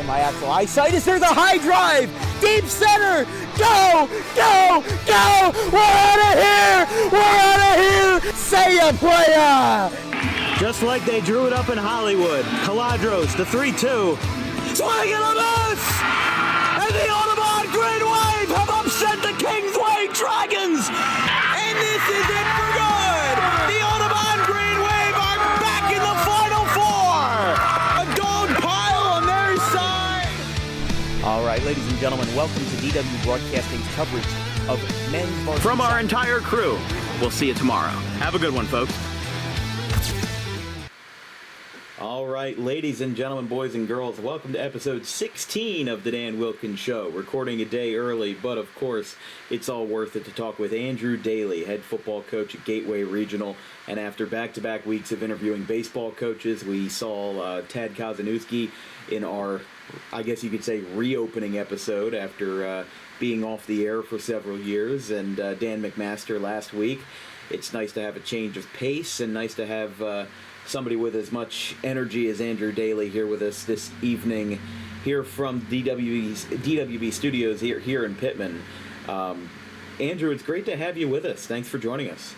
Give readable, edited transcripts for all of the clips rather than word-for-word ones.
my actual eyesight is there's a high drive, deep center, go, go, go, we're out of here, say ya, playa. Just like they drew it up in Hollywood, Caladros, the 3-2, swing and a miss, and the Audubon Green Wave have upset the Kingsway Dragons, and this is it for good. The Audubon Green Wave are back in the Final Four. A gold pile on their side. All right, ladies and gentlemen, welcome to DW Broadcasting's coverage of men's varsity. From our entire crew, we'll see you tomorrow. Have a good one, folks. All right, ladies and gentlemen, boys and girls, welcome to episode 16 of the Dan Wilkins Show. Recording a day early, but of course, it's all worth it to talk with Andrew Daley, head football coach at Gateway Regional. And after back-to-back weeks of interviewing baseball coaches, we saw Tad Kozanowski in our, I guess you could say, reopening episode after being off the air for several years, and Dan McMaster last week. It's nice to have a change of pace and nice to have somebody with as much energy as Andrew Daley here with us this evening, here from DWB Studios here in Pittman. Andrew, it's great to have you with us. Thanks for joining us.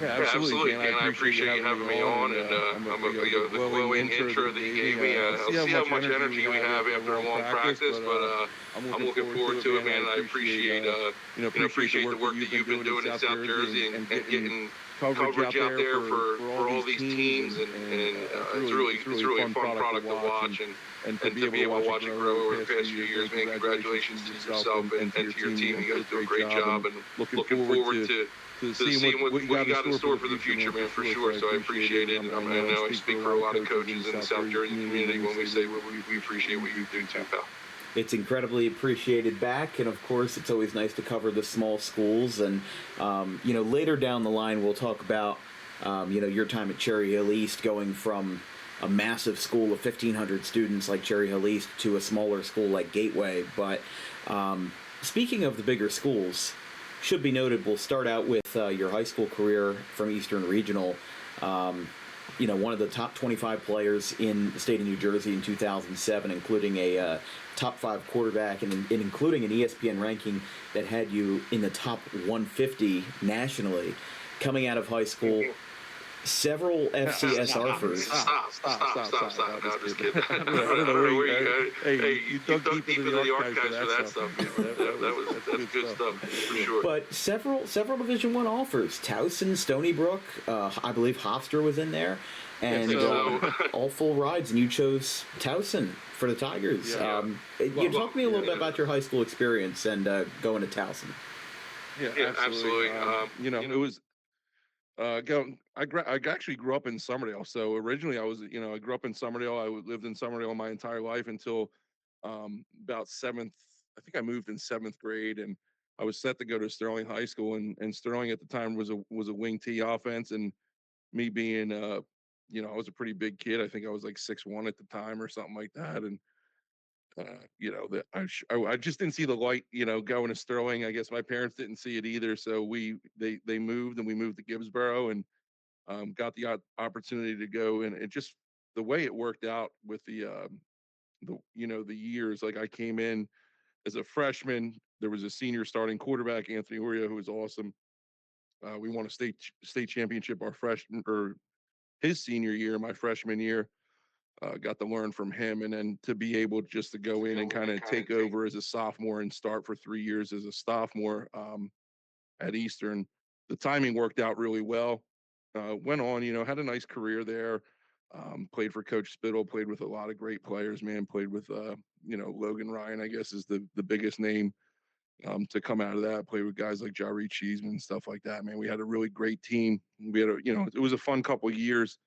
Yeah, absolutely. And I appreciate you having me on. And the glowing intro that you gave me. I'll see how much energy we have after a long practice, but I'm looking forward to it, man. And I appreciate the work that you've been doing in South Jersey and getting coverage out there for all these teams, and it's really a fun product to watch and to be able to watch it grow over the past few years. Man, congratulations to yourself and to your team. You guys do a great job, and looking forward to seeing what you got in store for the future, man, for sure. So I appreciate it. And I know I speak for a lot of coaches in the South Jersey community when we say we appreciate what you do too, pal. It's incredibly appreciated back, and of course, it's always nice to cover the small schools. And later down the line, we'll talk about your time at Cherry Hill East, going from a massive school of 1,500 students like Cherry Hill East to a smaller school like Gateway. But speaking of the bigger schools, should be noted, we'll start out with your high school career from Eastern Regional. One of the top 25 players in the state of New Jersey in 2007, including a top 5 quarterback, and including an ESPN ranking that had you in the top 150 nationally. Coming out of high school, several FCS offers. Stop. No, just kidding. I don't know where you go. Hey, you dug deep into the archives for that stuff. That's good stuff, for sure. But several Division I offers. Towson, Stony Brook, I believe Hofstra was in there, and all full rides, and you chose Towson for the Tigers. Talk to me a little bit about your high school experience and going to Towson. Yeah, absolutely. It was. I actually grew up in Summerdale. So originally I grew up in Summerdale. I lived in Summerdale my entire life until about seventh. I think I moved in 7th grade, and I was set to go to Sterling High School. And Sterling at the time was a wing T offense. And me being, I was a pretty big kid. I think I was like 6'1" at the time or something like that. And I just didn't see the light, going to Sterling. I guess my parents didn't see it either. So they moved, and we moved to Gibbsboro, and got the opportunity to go. And it just, the way it worked out with the years, like I came in as a freshman. There was a senior starting quarterback, Anthony Uria, who was awesome. We won a state championship his senior year, my freshman year. Got to learn from him, and then to be able just to go in and kind of take over as a sophomore and start for 3 years as a sophomore at Eastern. The timing worked out really well. Went on, had a nice career there. Played for Coach Spittle, played with a lot of great players, man. Played with, Logan Ryan, I guess, is the biggest name to come out of that. Played with guys like Jari Cheeseman and stuff like that, man. We had a really great team. We had it was a fun couple of years.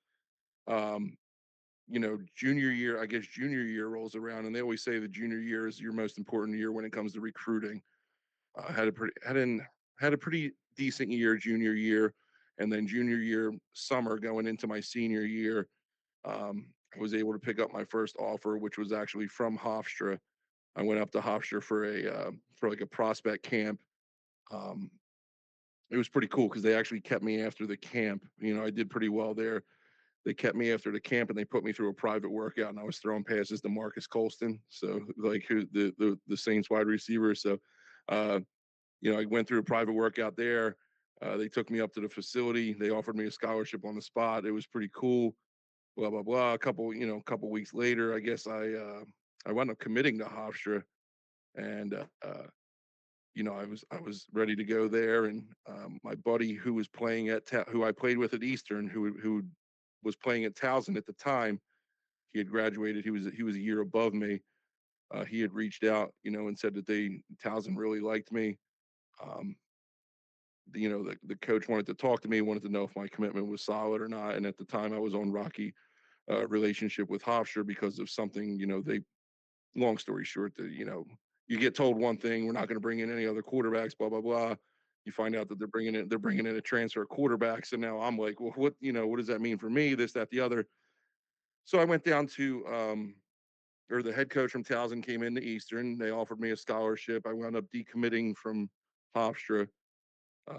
Junior year rolls around, and they always say the junior year is your most important year when it comes to recruiting. Had a pretty decent year junior year, and then junior year summer going into my senior year, I was able to pick up my first offer, which was actually from Hofstra. I went up to Hofstra for a prospect camp. It was pretty cool because they actually kept me after the camp. I did pretty well there. they kept me after the camp and they put me through a private workout, and I was throwing passes to Marcus Colston. So like who the Saints wide receiver. So, uh, I went through a private workout there. They took me up to the facility. They offered me a scholarship on the spot. It was pretty cool. Blah blah blah. A couple weeks later, I guess I wound up committing to Hofstra, and I was ready to go there, and my buddy who was playing who I played with at Eastern, who was playing at Towson at the time, he had graduated. He was a year above me. He had reached out, and said that Towson really liked me. Um, the coach wanted to talk to me, wanted to know if my commitment was solid or not. And at the time, I was on rocky relationship with Hofstra because of something. They long story short, you get told one thing, we're not going to bring in any other quarterbacks, blah blah blah. You find out that they're bringing in a transfer quarterback. So now I'm like, well, what does that mean for me? This, that, the other. So I went down to, or the head coach from Towson came into Eastern. They offered me a scholarship. I wound up decommitting from Hofstra.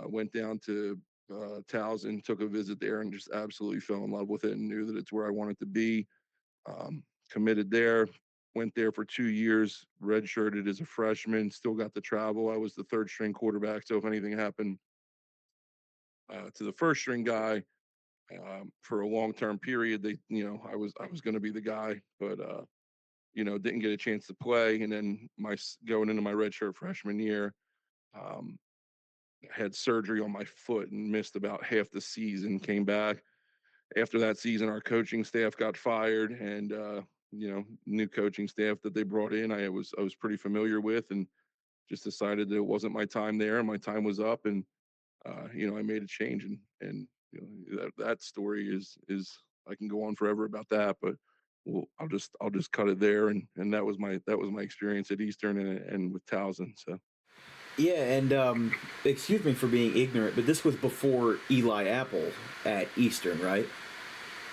Went down to Towson, took a visit there, and just absolutely fell in love with it and knew that it's where I wanted to be. Committed there, went there for 2 years, redshirted as a freshman, still got to travel. I was the third string quarterback, so if anything happened to the first string guy for a long term period, I was going to be the guy, but didn't get a chance to play. And then going into my redshirt freshman year, um, had surgery on my foot and missed about half the season. Came back after that season, our coaching staff got fired, and new coaching staff that they brought in, I was pretty familiar with, and just decided that it wasn't my time there, and my time was up, and I made a change, and that story is I can go on forever about that, but I'll just cut it there, and that was my experience at Eastern and with Towson. So Yeah, and excuse me for being ignorant, but this was before Eli Apple at Eastern, right?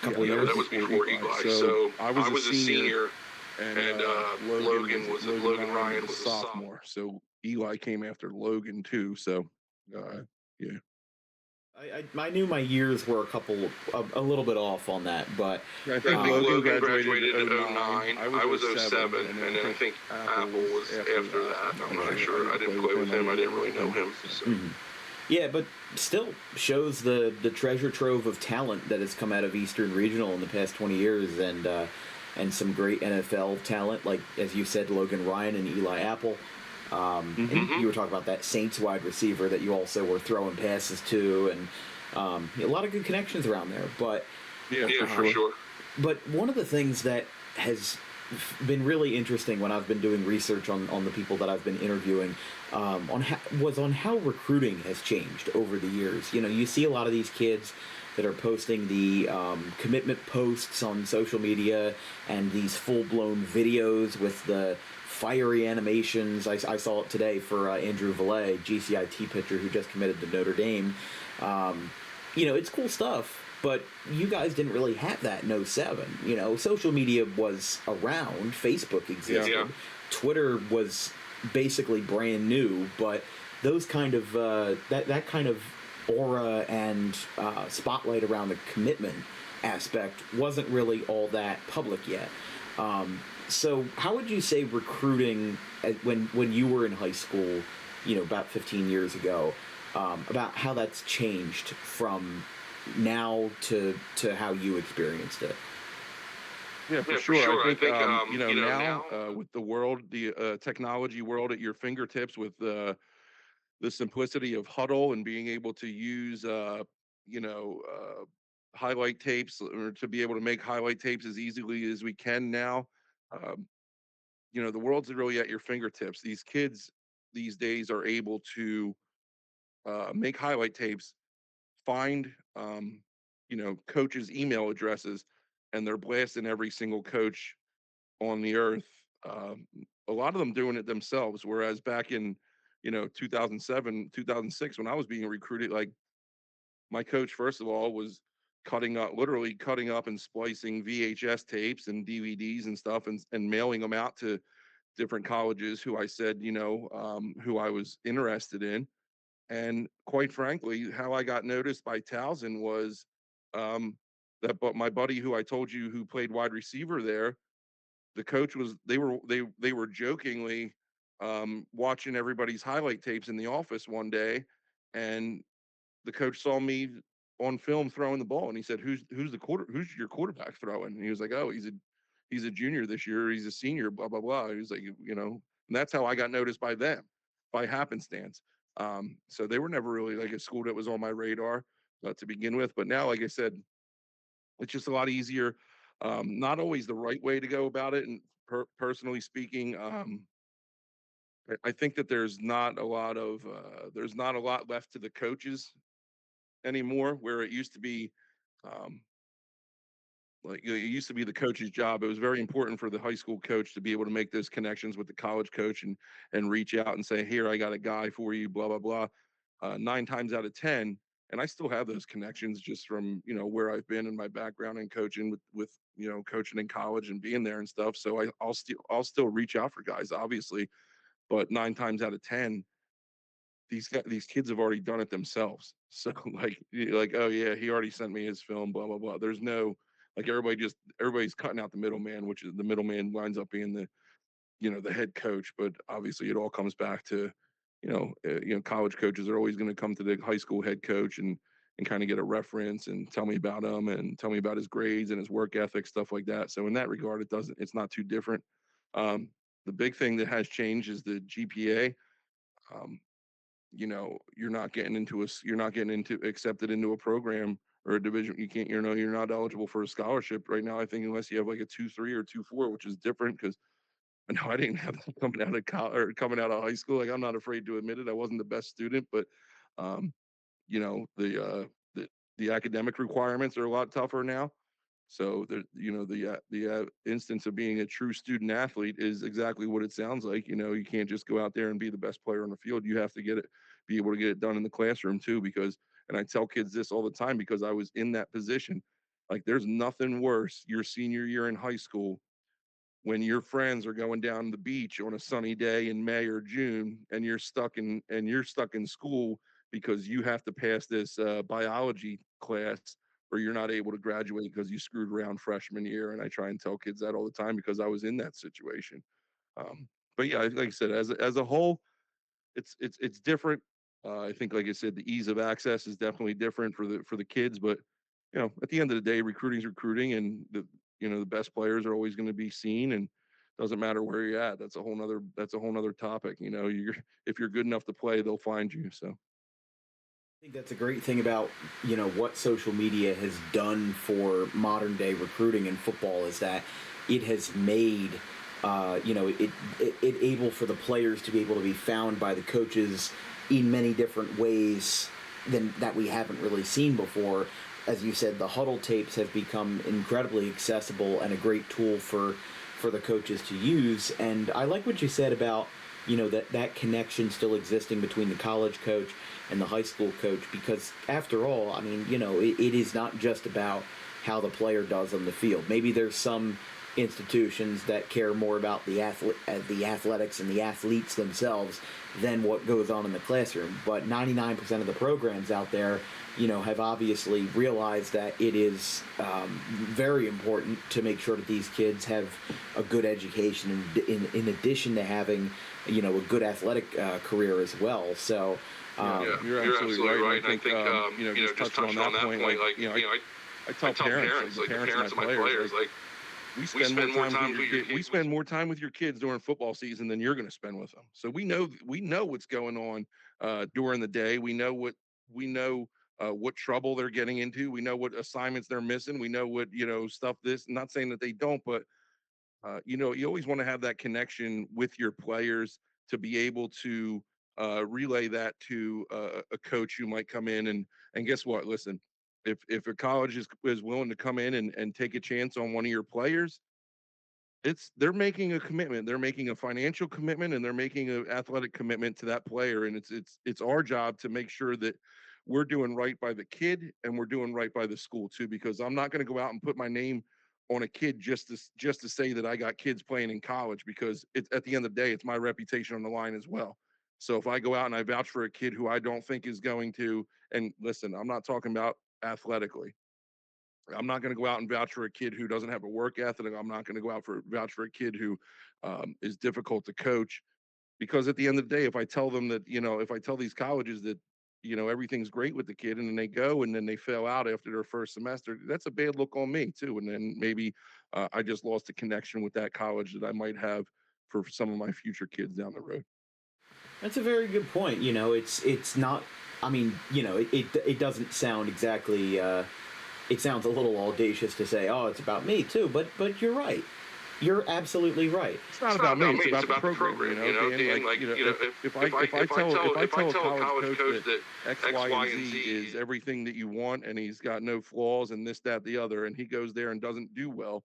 A couple yeah, years. that was before Eli. So I was a senior, and Logan Ryan was a sophomore. So Eli came after Logan too. So yeah, I knew my years were a little bit off on that, but I think Logan graduated in '09. I was '07, and then I think Apple was after that. I'm not sure. I didn't play with him. I didn't really know him. So. mhm. Yeah, but still shows the treasure trove of talent that has come out of Eastern Regional in the past 20 years, and some great NFL talent, like as you said, Logan Ryan and Eli Apple. And you were talking about that Saints wide receiver that you also were throwing passes to, and a lot of good connections around there. But Yeah, for sure. but one of the things that has been really interesting when I've been doing research on the people that I've been interviewing on how recruiting has changed over the years. You see a lot of these kids that are posting the commitment posts on social media and these full-blown videos with the fiery animations. I saw it today for Andrew Valet, GCIT pitcher who just committed to Notre Dame. It's cool stuff, but you guys didn't really have that in '07. Social media was around, Facebook existed, Yeah. Twitter was basically brand new, but those kind of that kind of aura and spotlight around the commitment aspect wasn't really all that public yet. So how would you say recruiting when you were in high school, about 15 years ago, about how that's changed from now to how you experienced it? Yeah, for sure. I think now with the technology world at your fingertips, with the simplicity of Huddle and being able to use you know uh, highlight tapes, or to be able to make highlight tapes as easily as we can now. Um, the world's really at your fingertips. These kids these days are able to make highlight tapes, find coaches' email addresses, and they're blasting every single coach on the earth. Um, a lot of them doing it themselves, whereas back in 2007, 2006, when I was being recruited, like, my coach, first of all, was literally cutting up and splicing VHS tapes and DVDs and stuff, and mailing them out to different colleges who I said, who I was interested in. And quite frankly, how I got noticed by Towson was, um, but my buddy who I told you who played wide receiver there, the coach was they were jokingly watching everybody's highlight tapes in the office one day, and the coach saw me on film throwing the ball, and he said, who's your quarterback throwing?" And he was like, "Oh, he's a junior this year. He's a senior. Blah blah blah." He was like, and that's how I got noticed by them, by happenstance. So they were never really like a school that was on my radar to begin with. But now, like I said, it's just a lot easier. Not always the right way to go about it, and personally speaking, I think that there's not a lot left to the coaches anymore, where it used to be, um, like it used to be the coach's job. It was very important for the high school coach to be able to make those connections with the college coach and reach out and say, "Here, I got a guy for you." Blah blah blah. 9 times out of 10, and I still have those connections just from where I've been in my background and coaching with coaching in college and being there and stuff. So I'll still reach out for guys, obviously, but 9 times out of 10, these kids have already done it themselves. So like, oh yeah, he already sent me his film, blah blah blah. There's no, like, everybody's cutting out the middleman, which is the middleman winds up being the head coach. But obviously it all comes back to college coaches are always going to come to the high school head coach and kind of get a reference and tell me about him and tell me about his grades and his work ethic, stuff like that. So in that regard, it's not too different. The big thing that has changed is the GPA. um, you're not getting into accepted into a program or a division. You can't, you're not eligible for a scholarship right now, I think, unless you have like a 2.3 or 2.4, which is different because I know I didn't have that coming out of college or coming out of high school. Like, I'm not afraid to admit it. I wasn't the best student, but um, the academic requirements are a lot tougher now. So the instance of being a true student athlete is exactly what it sounds like. You can't just go out there and be the best player on the field. You have to be able to get it done in the classroom too. And I tell kids this all the time because I was in that position. Like, there's nothing worse your senior year in high school when your friends are going down the beach on a sunny day in May or June, and you're stuck in school because you have to pass this biology class, or you're not able to graduate because you screwed around freshman year. And I try and tell kids that all the time because I was in that situation. But yeah, like I said, as a whole, it's different. I think, like I said, the ease of access is definitely different for the kids. But at the end of the day, recruiting is recruiting, and the best players are always going to be seen, and doesn't matter where you're at. That's a whole nother topic. If you're good enough to play, they'll find you. So. I think that's a great thing about what social media has done for modern day recruiting in football is that it has made it able for the players to be able to be found by the coaches in many different ways than that we haven't really seen before. As you said, the huddle tapes have become incredibly accessible and a great tool for the coaches to use. And I like what you said about that connection still existing between the college coach and the high school coach, because after all, I mean, it is not just about how the player does on the field. Maybe there's some institutions that care more about the athletics and the athletes themselves than what goes on in the classroom. But 99% of the programs out there, have obviously realized that it is very important to make sure that these kids have a good education in addition to having, a good athletic career as well. So. You're absolutely right. And I think, just touching on that point, I tell parents, like the parents of my players, like, we spend more time with your kids. We spend more time with your kids during football season than you're going to spend with them. So we know what's going on during the day. We know what trouble they're getting into. We know what assignments they're missing. We know what stuff. This, not saying that they don't, but you always want to have that connection with your players to be able to relay that to a coach who might come in and guess what? Listen, if a college is willing to come in and take a chance on one of your players, they're making a commitment. They're making a financial commitment, and they're making an athletic commitment to that player. And it's our job to make sure that we're doing right by the kid and we're doing right by the school too. Because I'm not going to go out and put my name on a kid just to say that I got kids playing in college, because it's, at the end of the day, it's my reputation on the line as well. So if I go out and I vouch for a kid who I don't think is going to, and listen, I'm not talking about athletically, I'm not going to go out and vouch for a kid who doesn't have a work ethic. I'm not going to go out for vouch for a kid who is difficult to coach. Because at the end of the day, if I tell them that, if I tell these colleges that, everything's great with the kid and then they go and then they fail out after their first semester, that's a bad look on me too. And then maybe I just lost a connection with that college that I might have for some of my future kids down the road. That's a very good point. It's not. I mean, it doesn't sound exactly. It sounds a little audacious to say, "Oh, it's about me too," but you're right. You're absolutely right. It's not about me. It's about the program. Dan, if I tell a college coach that X, Y, and Z is everything that you want, and he's got no flaws, and this, that, the other, and he goes there and doesn't do well,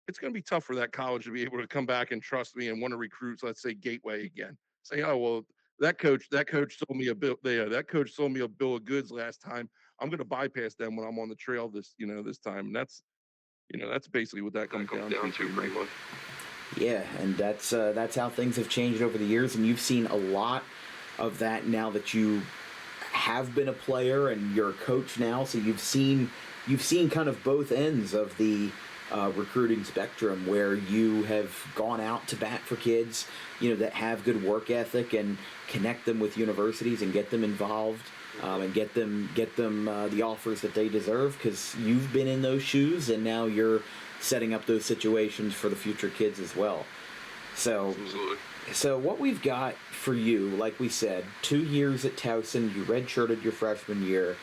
it's going to be tough for that college to be able to come back and trust me and want to recruit, let's say, Gateway again. Say, oh well, that coach sold me a bill. That coach sold me a bill of goods last time. I'm going to bypass them when I'm on the trail this time. And that's basically what that comes down to pretty much. Yeah, and that's how things have changed over the years, and you've seen a lot of that now that you have been a player and you're a coach now. So you've seen kind of both ends of the recruiting spectrum, where you have gone out to bat for kids, that have good work ethic, and connect them with universities and get them involved, and get them the offers that they deserve, because you've been in those shoes and now you're setting up those situations for the future kids as well. So, Absolutely. So what we've got for you, like we said, 2 years at Towson, you redshirted your freshman year.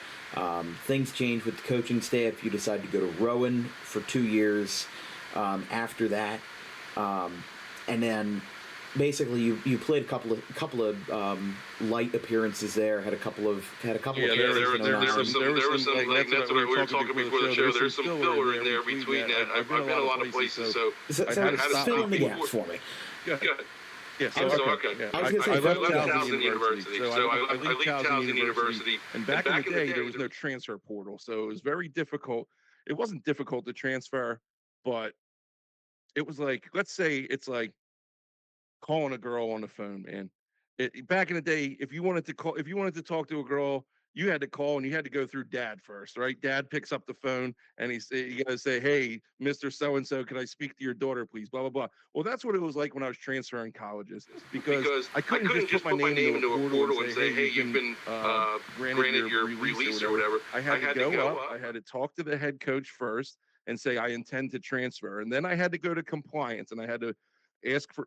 Things change with the coaching staff. You decide to go to Rowan for 2 years after that, and then basically you played a couple of light appearances there. Had a couple of There was some like that's what we were talking before the show. There's some filler in there between that. I've been a lot of places, so I had to fill in the gaps for me. Yeah, I was gonna say, I left Towson University. So I leave Towson University. And back in the day, there was no transfer portal. So it was very difficult. It wasn't difficult to transfer, but it was like, let's say it's like calling a girl on the phone, man. Back in the day, if you wanted to talk to a girl, you had to call and you had to go through dad first, right? Dad picks up the phone and you got to say, "Hey, Mr. So and so, can I speak to your daughter, please?" Blah blah blah. Well, that's what it was like when I was transferring colleges, because I couldn't just put my name into a portal and say, "Hey, you've been granted your release or whatever." I had to go up. I had to talk to the head coach first and say I intend to transfer, and then I had to go to compliance and I had to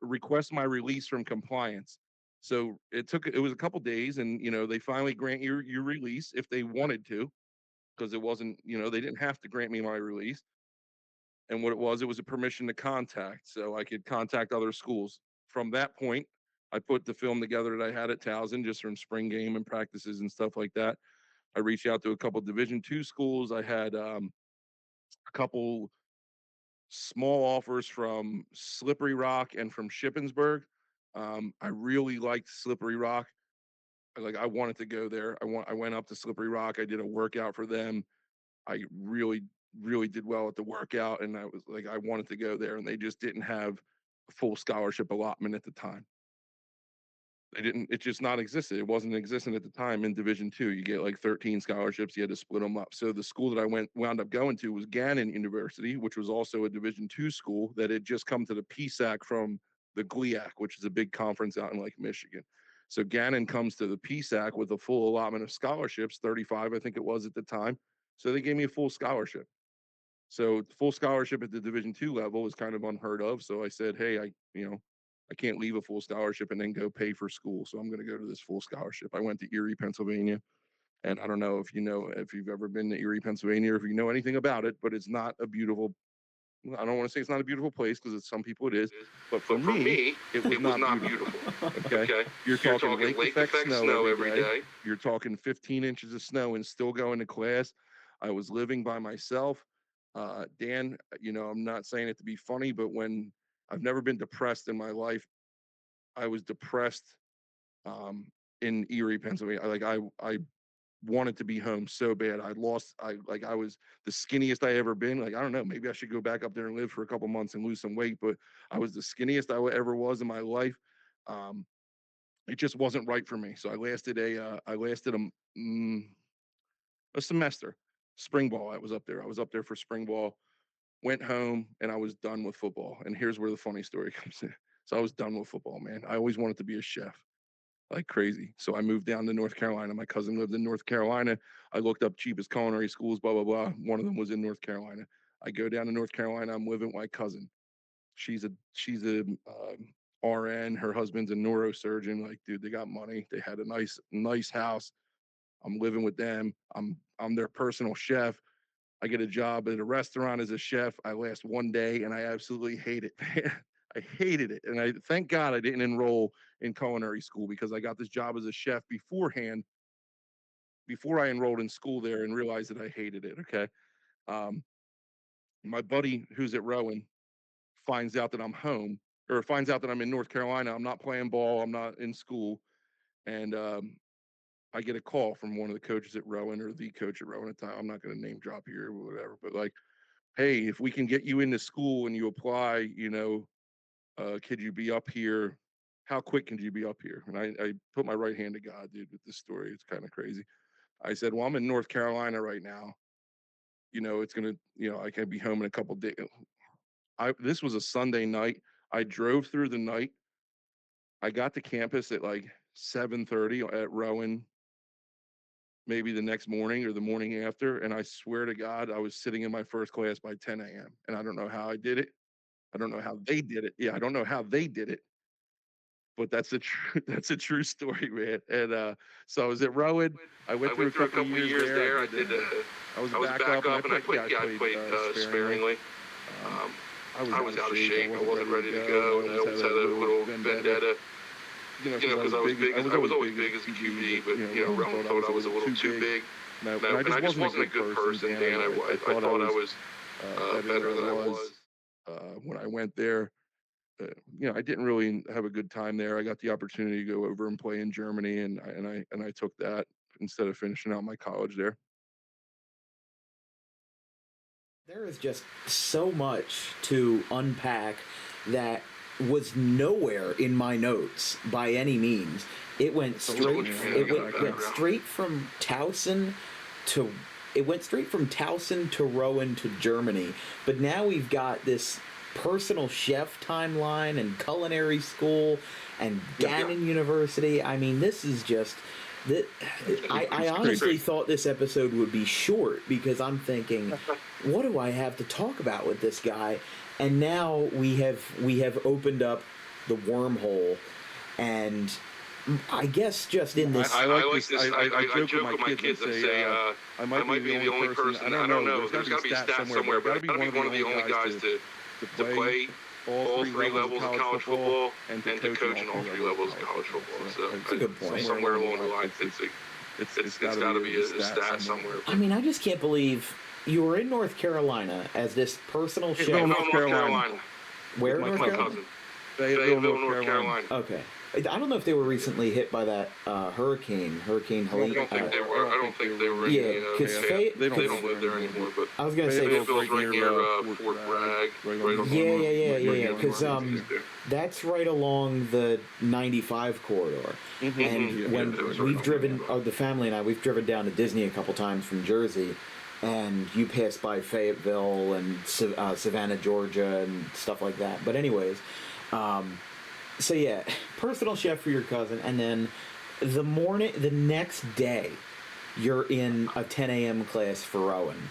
request my release from compliance. So it was a couple days, and they finally grant your release if they wanted to, because it wasn't, they didn't have to grant me my release. And what it was a permission to contact, so I could contact other schools. From that point, I put the film together that I had at Towson, just from spring game and practices and stuff like that. I reached out to a couple Division II schools. I had a couple small offers from Slippery Rock and from Shippensburg. I really liked Slippery Rock. I wanted to go there. I went up to Slippery Rock. I did a workout for them. I really, really did well at the workout, and I was like, I wanted to go there, and they just didn't have a full scholarship allotment at the time. They didn't. It just not existed. It wasn't existent at the time in Division II. You get like 13 scholarships. You had to split them up. So the school that I wound up going to was Gannon University, which was also a Division II school that had just come to the PSAC from the GLIAC, which is a big conference out in Lake Michigan. So Gannon comes to the PSAC with a full allotment of scholarships, 35, I think it was at the time. So they gave me a full scholarship. So full scholarship at the Division II level is kind of unheard of. So I said, hey, I can't leave a full scholarship and then go pay for school. So I'm going to go to this full scholarship. I went to Erie, Pennsylvania. And I don't know if if you've ever been to Erie, Pennsylvania, or if you know anything about it, but it's not a beautiful, I don't want to say it's not a beautiful place, because some people it is. But for me, it was not beautiful. Okay. You're talking lake effect snow every day. You're talking 15 inches of snow and still going to class. I was living by myself. Dan, I'm not saying it to be funny, but when I've never been depressed in my life, I was depressed in Erie, Pennsylvania. I wanted to be home so bad. I was the skinniest I ever been. I don't know, maybe I should go back up there and live for a couple months and lose some weight, but I was the skinniest I ever was in my life. It just wasn't right for me. So I lasted a semester. spring ball. I was up there. I was up there for spring ball. Went home and I was done with football. And here's where the funny story comes in. So I was done with football, man. I always wanted to be a chef like crazy. So I moved down to North Carolina. My cousin lived in North Carolina. I looked up cheapest culinary schools, blah, blah, blah. One of them was in North Carolina. I go down to North Carolina. I'm living with my cousin. She's a RN. Her husband's a neurosurgeon. Like, dude, they got money. They had a nice house. I'm living with them. I'm their personal chef. I get a job at a restaurant as a chef. I last one day and I absolutely hate it. I hated it. And I thank God I didn't enroll in culinary school because I got this job as a chef beforehand, before I enrolled in school there and realized that I hated it. Okay. Um, my buddy who's at Rowan finds out that I'm home or finds out that I'm in North Carolina. I'm not playing ball. I'm not in school. And I get a call from one of the coaches at Rowan or the coach at Rowan at the time. I'm not going to name drop here or whatever, but like, hey, if we can get you into school and you apply, could you be up here? How quick can you be up here? And I put my right hand to God, dude, with this story. It's kind of crazy. I said, well, I'm in North Carolina right now. It's going to, I can be home in a couple days. This was a Sunday night. I drove through the night. I got to campus at like 7:30 at Rowan, maybe the next morning or the morning after. And I swear to God, I was sitting in my first class by 10 a.m. And I don't know how I did it. I don't know how they did it. Yeah, I don't know how they did it, but that's a true that's a true story, man. And so I was at Rowan. I went through a couple of years there. I was a backup, and I played sparingly. I was out of shape. I wasn't ready to go, and I always had a little vendetta. Because I was always big as a QB, but Rowan thought I was a little too big. And I just wasn't a good person, Dan. I thought I was better than I was when I went there. I didn't really have a good time there. I got the opportunity to go over and play in Germany, and I took that instead of finishing out my college there. There is just so much to unpack that was nowhere in my notes by any means. It went straight. Went straight from Towson to. It went straight from Towson to Rowan to Germany. But now we've got this personal chef timeline and culinary school and Gannon University. I mean, this is just. I honestly thought this episode would be short because I'm thinking, what do I have to talk about with this guy? And now we have opened up the wormhole, and I guess just in this, I joke with my kids and say I might be the only person. I don't know. There's got to be stats somewhere, but I've got to be one of the only guys to play all three levels of college football and to coach in all three levels of college football. So that's a good point. Somewhere along the line, it's got to be a stat somewhere. I mean, I just can't believe you were in North Carolina as this personal chef. North Carolina. Where in North Carolina? Fayetteville, North Carolina. Okay. I don't know if they were recently hit by that Hurricane Helene. I don't think they were. Yeah, because they don't live there anymore. But I was gonna say Fayetteville's right near Fort Bragg. Yeah. Because that's right along the 95 corridor. And when we've driven, the family and I, we've driven down to Disney a couple times from Jersey. And you pass by Fayetteville and Savannah, Georgia, and stuff like that. But anyways, so yeah, personal chef for your cousin, and then the next day, you're in a 10 a.m. class for Rowan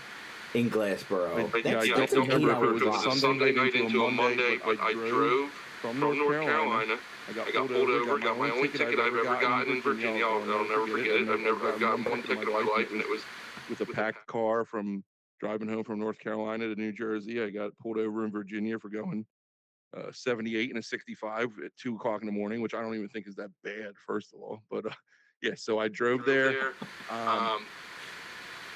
in Glassboro. I don't remember if it was a Sunday night into a Monday, but I drove from North Carolina. I got pulled over, got my only ticket I've ever gotten in Virginia. I'll never forget it. I've gotten one ticket in my life, and it was with a packed car from driving home from North Carolina to New Jersey. I got pulled over in Virginia for going 78 and a 65 at 2 o'clock in the morning, which I don't even think is that bad, first of all. But yeah, so I drove there,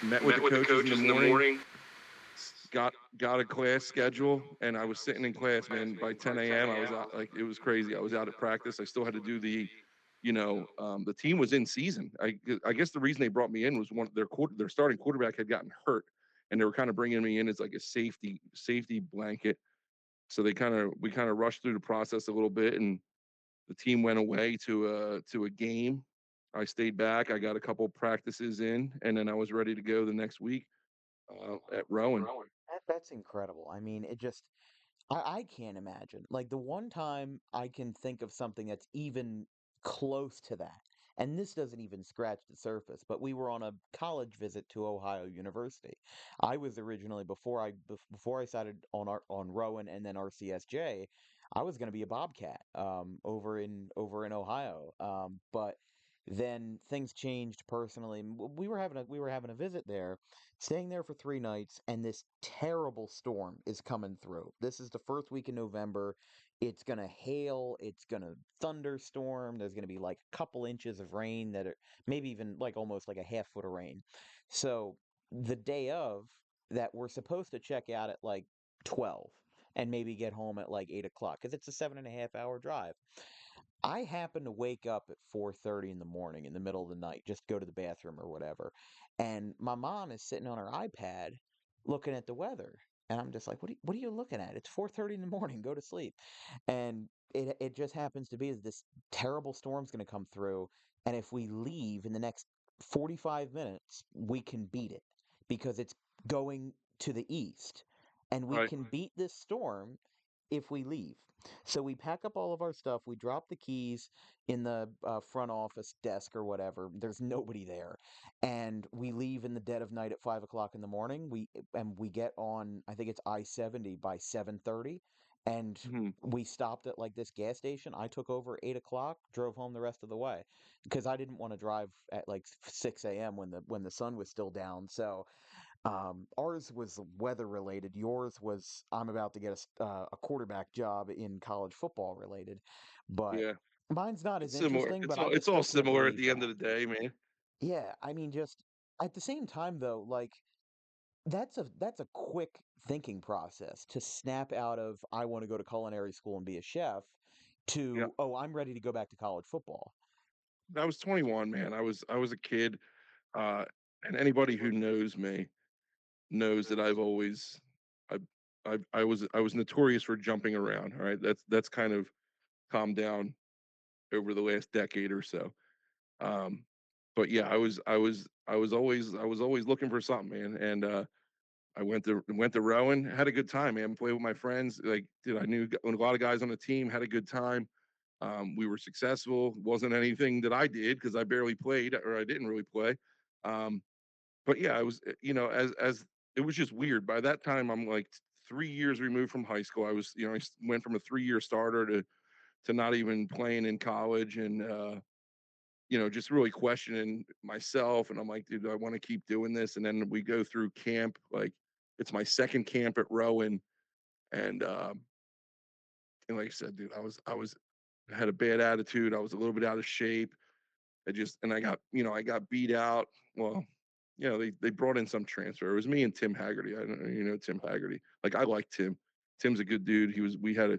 met with the coaches in the morning, got a class schedule, and I was sitting in class, man. By 10 a.m., I was out, like, it was crazy. I was out at practice. I still had to do the team was in season. I guess the reason they brought me in was their starting quarterback had gotten hurt, and they were kind of bringing me in as like a safety blanket. So we kind of rushed through the process a little bit, and the team went away to a game. I stayed back. I got a couple practices in, and then I was ready to go the next week. at Rowan. That's incredible. I mean, it just I can't imagine. Like the one time I can think of something that's even close to that, and this doesn't even scratch the surface, but we were on a college visit to Ohio University. I was originally before I started on Rowan and then RCSJ, I was going to be a Bobcat over in Ohio. But then things changed personally. We were having a visit there, staying there for 3 nights, and this terrible storm is coming through. This is the first week in November. It's gonna hail, it's gonna thunderstorm, there's gonna be like a couple inches of rain that are maybe even like almost like a half foot of rain. So the day of that, we're supposed to check out at like 12 and maybe get home at like 8 o'clock because it's a 7.5 hour drive. I happen to wake up at 4:30 in the morning in the middle of the night, just go to the bathroom or whatever. And my mom is sitting on her iPad looking at the weather. And I'm just like, what are you looking at? It's 4:30 in the morning, go to sleep. And it just happens to be that this terrible storm's going to come through, and if we leave in the next 45 minutes, we can beat it because it's going to the east. And we Right. can beat this storm if we leave. So we pack up all of our stuff. We drop the keys in the front office desk or whatever. There's nobody there, and we leave in the dead of night at 5 o'clock in the morning. We get on. I think it's I-70 by 7:30, and Mhm. we stopped at like this gas station. I took over 8 o'clock, drove home the rest of the way because I didn't want to drive at like 6 a.m. when the sun was still down. So ours was weather related. Yours was I'm about to get a quarterback job in college football related, but Yeah. mine's not as It's similar. interesting. But I It's just all still can't similar at believe the end of that. the day, man. Yeah, I mean, just at the same time though, like that's a quick thinking process to snap out of I want to go to culinary school and be a chef Yeah. to oh I'm ready to go back to college football. I was 21, man. I was a kid, uh, and anybody who knows me knows that I've always I I was notorious for jumping around. All right, that's kind of calmed down over the last decade or so. Um, but yeah, I was always looking for something, man. And I went to Rowan, had a good time, man. Played with my friends. Like, dude, I knew a lot of guys on the team, had a good time. We were successful. Wasn't anything that I did because I barely played or I didn't really play. Um, but yeah, I was, as it was just weird. By that time, I'm like 3 years removed from high school. I was, went from a 3 year starter to not even playing in college, and just really questioning myself. And I'm like, dude, do I want to keep doing this? And then we go through camp. Like, it's my second camp at Rowan, and like I said, dude, I had a bad attitude. I was a little bit out of shape. I got beat out. Well, they brought in some transfer. It was me and Tim Haggerty. I don't know, Tim Haggerty. Like, I like Tim. Tim's a good dude. We had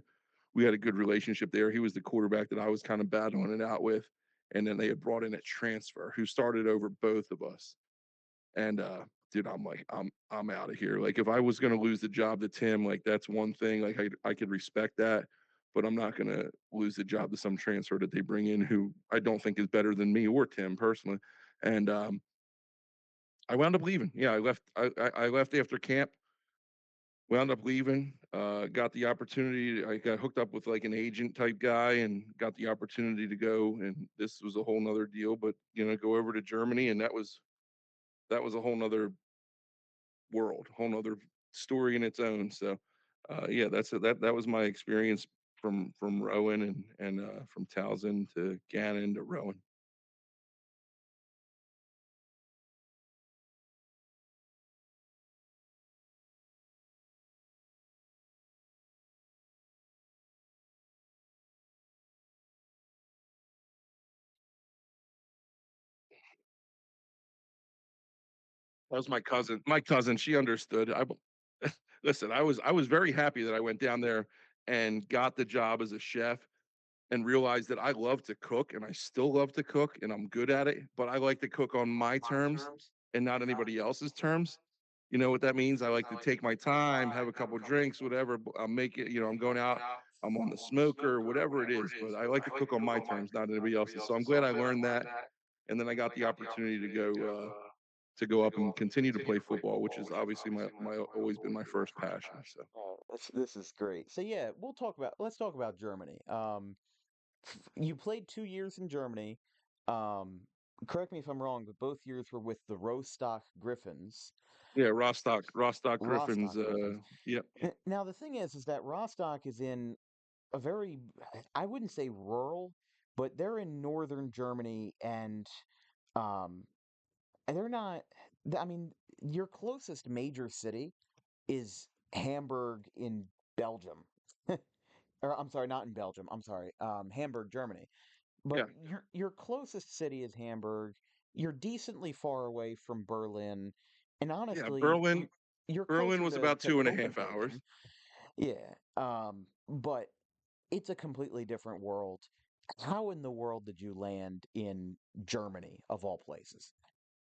a good relationship there. He was the quarterback that I was kind of battling it out with. And then they had brought in a transfer who started over both of us. And dude, I'm like, I'm out of here. Like, if I was gonna lose the job to Tim, like, that's one thing. Like, I could respect that, but I'm not gonna lose the job to some transfer that they bring in who I don't think is better than me or Tim personally. And I wound up leaving. Yeah, I left. I left after camp. Wound up leaving. Got the opportunity. I got hooked up with like an agent type guy and got the opportunity to go. And this was a whole nother deal. But go over to Germany, and that was a whole nother world, whole nother story in its own. So, yeah, that was my experience from Rowan and from Towson to Gannon to Rowan. That was my cousin. My cousin, she understood. Listen. I was very happy that I went down there and got the job as a chef and realized that I love to cook and I still love to cook and I'm good at it, but I like to cook on my terms and not anybody else's terms. You know what that means? I like to take my time, have a couple drinks, whatever. I'm making, I'm going out, I'm on the smoker, whatever it is, but I like to cook on my terms, not anybody else's. So I'm glad I learned that. And then I got the opportunity to go. to go up and continue to play football, which is obviously my always been my first passion. So Oh, this is great. So yeah, let's talk about Germany. You played 2 years in Germany. Um, Correct me if I'm wrong, but both years were with the Rostock Griffins. yeah, Rostock Griffins. Rostock Griffins. Yep, Now the thing is that Rostock is in a very, I wouldn't say rural, but they're in northern Germany, um, and they're not. I mean, your closest major city is Hamburg in Belgium. Or I'm sorry, not in Belgium. I'm sorry, Hamburg, Germany. But yeah, your closest city is Hamburg. You're decently far away from Berlin, and yeah. honestly, you're Berlin closer was about to 2.5 hours. Copenhagen. Yeah. But it's a completely different world. How in the world did you land in Germany of all places?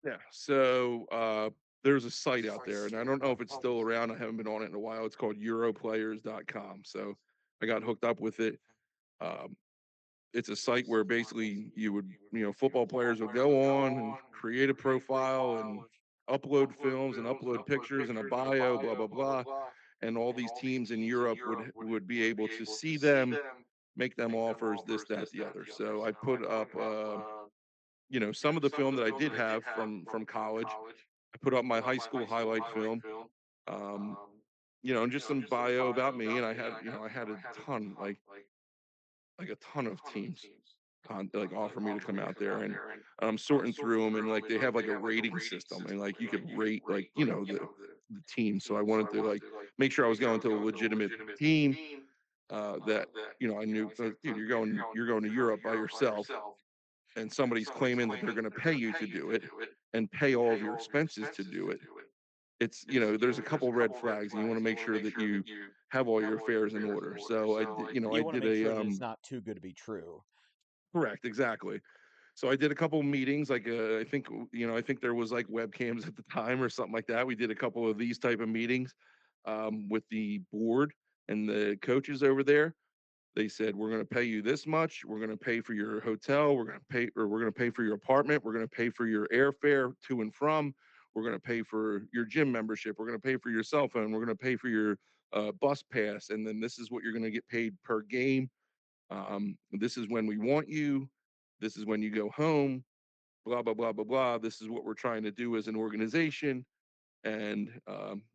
Yeah. So there's a site out there, and I don't know if it's still around. I haven't been on it in a while. It's called Europlayers.com. So I got hooked up with it. Um, it's a site where basically football players would go on and create a profile and upload films and upload pictures and a bio, blah blah blah, and all these teams in Europe would be able to see them, make them offers, this, that, the other. So I put up, some of the film that I did have from college. I put up my high school highlight film, um, and just some bio about me, and I had a ton, like a ton of teams like offer me to come out there, and I'm sorting through them, and like they have like a rating system, and like you could rate like the team. So I wanted to like make sure I was going to a legitimate team, that I knew, dude, you're going to Europe by yourself, and somebody's claiming that they're going to pay you to do it and pay all of your expenses to do it. It's there's a couple red flags, and you want to make sure that you have all your affairs in order. So I You want to did make a sure that it's not too good to be true. correct, exactly. So I did a couple meetings, like I think there was like webcams at the time or something like that. We did a couple of these type of meetings, with the board and the coaches over there. They said, we're going to pay you this much. We're going to pay for your hotel. We're going to pay for your apartment. We're going to pay for your airfare to and from. We're going to pay for your gym membership. We're going to pay for your cell phone. We're going to pay for your bus pass. And then this is what you're going to get paid per game. This is when we want you. This is when you go home. Blah blah blah blah blah. This is what we're trying to do as an organization. And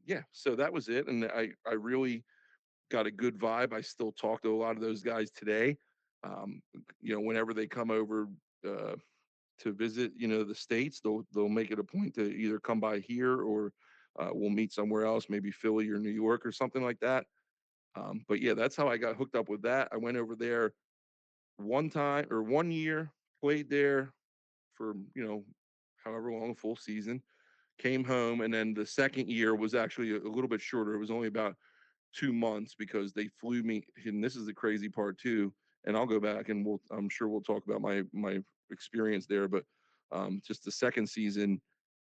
yeah, so that was it. And I really got a good vibe. I still talk to a lot of those guys today. Um, whenever they come over uh, to visit, the states, they'll make it a point to either come by here, or we'll meet somewhere else, maybe Philly or New York or something like that. But yeah, that's how I got hooked up with that. I went over there one time or 1 year, played there for however long, a full season. Came home, and then the second year was actually a little bit shorter. It was only about 2 months because they flew me. And this is the crazy part too. And I'll go back, and I'm sure we'll talk about my experience there. But just the second season,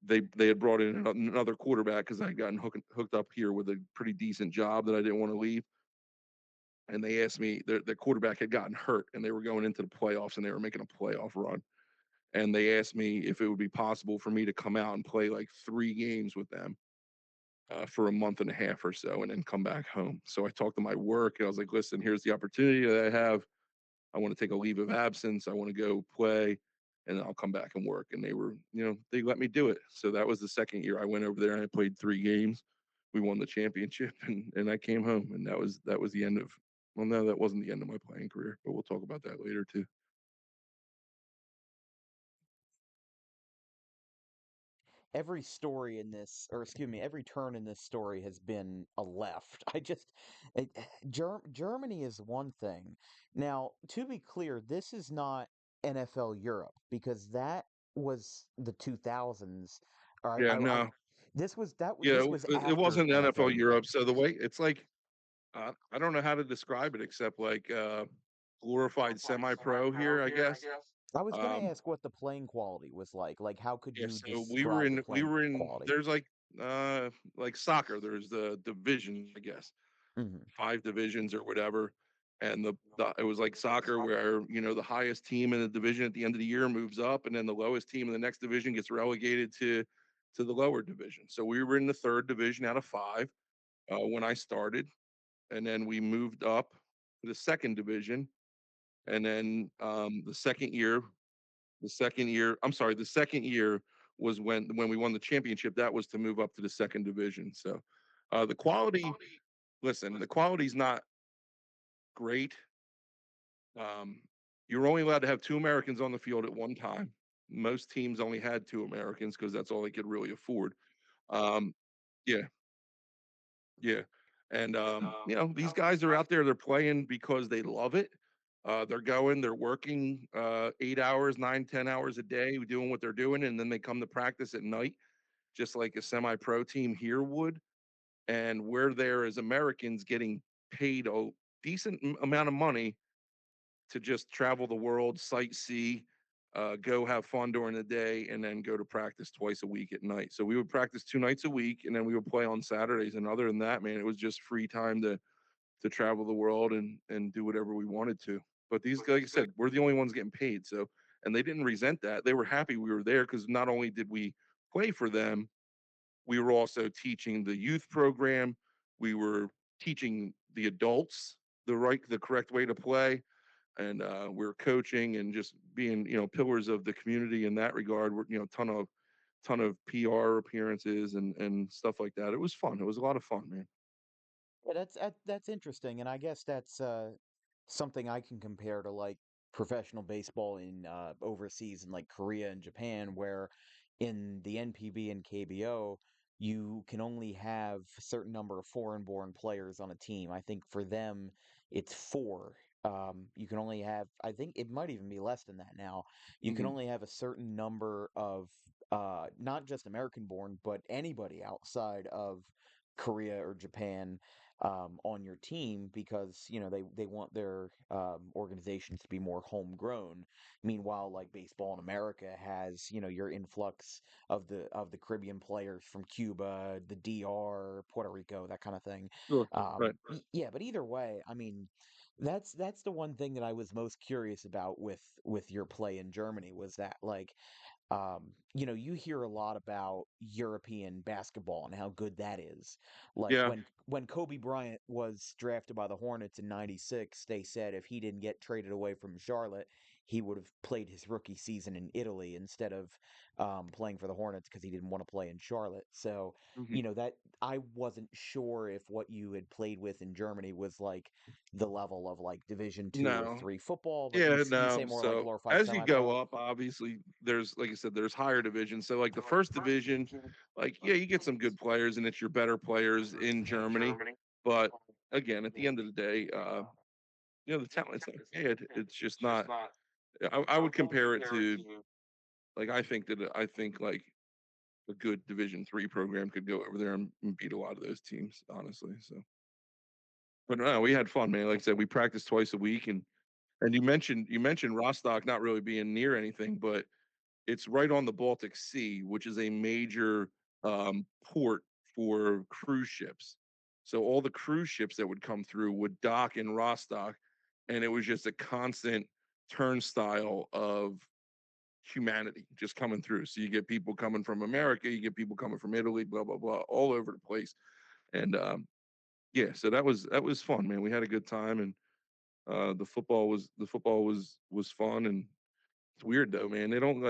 they had brought in another quarterback because I had gotten hooked up here with a pretty decent job that I didn't want to leave. And they asked me, the quarterback had gotten hurt, and they were going into the playoffs, and they were making a playoff run. And they asked me if it would be possible for me to come out and play like 3 games with them, for a month and a half or so, and then come back home. So I talked to my work, and I was like, listen, here's the opportunity that I have. I want to take a leave of absence. I want to go play, and then I'll come back and work. And they let me do it. So that was the second year I went over there, and I played 3 games. We won the championship, and I came home, and that was the end of. Well, no, that wasn't the end of my playing career, but we'll talk about that later too. Every story in this, or excuse me, every turn in this story has been a left. It, Germany is one thing. Now, to be clear, this is not NFL Europe because that was the 2000s. Or Yeah, no, this was it after wasn't NFL NFL Europe. Europe. So the way it's like, I don't know how to describe it except like glorified semi-pro here, I guess. I was gonna Um, ask what the playing quality was like. Like, how could yeah, you so we were describe the in we playing were in quality? there's like soccer. There's the division, I guess, Hmm. 5 divisions or whatever, and it was like soccer where the highest team in the division at the end of the year moves up, and then the lowest team in the next division gets relegated to the lower division. So we were in the third division out of five when I started, and then we moved up to the second division, and then the second year was when we won the championship. That was to move up to the second division. So the quality, listen, the quality's not great. Um, you're only allowed to have two Americans on the field at one time. Most teams only had two Americans because that's all they could really afford. Um, yeah, yeah. And these guys are out there, they're playing because they love it. They're working 8 hours, 9, 10 hours a day, doing what they're doing, and then they come to practice at night, just like a semi-pro team here would. And we're there as Americans getting paid a decent amount of money to just travel the world, sightsee, go have fun during the day, and then go to practice twice a week at night. So we would practice 2 nights a week, and then we would play on Saturdays. And other than that, man, it was just free time to travel the world and do whatever we wanted to. But these, like I said, we're the only ones getting paid. So, and they didn't resent that. They were happy we were there because not only did we play for them, we were also teaching the youth program. We were teaching the adults the correct way to play, and we're coaching and just being pillars of the community in that regard. We're ton of PR appearances and stuff like that. It was fun. It was a lot of fun, man. Yeah, that's interesting, and I guess that's something I can compare to like professional baseball in overseas in like Korea and Japan, where in the NPB and KBO you can only have a certain number of foreign-born players on a team. I think for them it's four. You can only have, I think it might even be less than that now. You can Hmm. only have a certain number of not just American-born, but anybody outside of Korea or Japan on your team because they want their organizations to be more homegrown. Meanwhile, like baseball in America has your influx of the Caribbean players from Cuba, the DR, Puerto Rico, that kind of thing. Sure. Right. Yeah, but either way, I mean, that's the one thing that I was most curious about with your play in Germany was that like you hear a lot about European basketball and how good that is. Like Yeah. when Kobe Bryant was drafted by the Hornets in '96, they said if he didn't get traded away from Charlotte, he would have played his rookie season in Italy instead of playing for the Hornets because he didn't want to play in Charlotte. So, Hmm. that I wasn't sure if what you had played with in Germany was like the level of like Division two or No. three football, but Yeah, you no. say more like So glorified as you go semi-pro. up, obviously there's, like I said, there's higher divisions. So like the first division, like yeah, you get some good players and it's your better players in Germany. But again, at the end of the day, the talent's not bad. It's just not. I would compare it to like I think like a good Division 3 program could go over there and beat a lot of those teams, honestly. So, but no, we had fun, man. Like I said, we practiced twice a week, and you mentioned Rostock not really being near anything, but it's right on the Baltic Sea, which is a major port for cruise ships. So all the cruise ships that would come through would dock in Rostock, and it was just a constant turnstile of humanity just coming through. So you get people coming from America, you get people coming from Italy, blah blah blah, all over the place. And yeah, so that was fun, man. We had a good time, and the football was fun. And it's weird though, man. They don't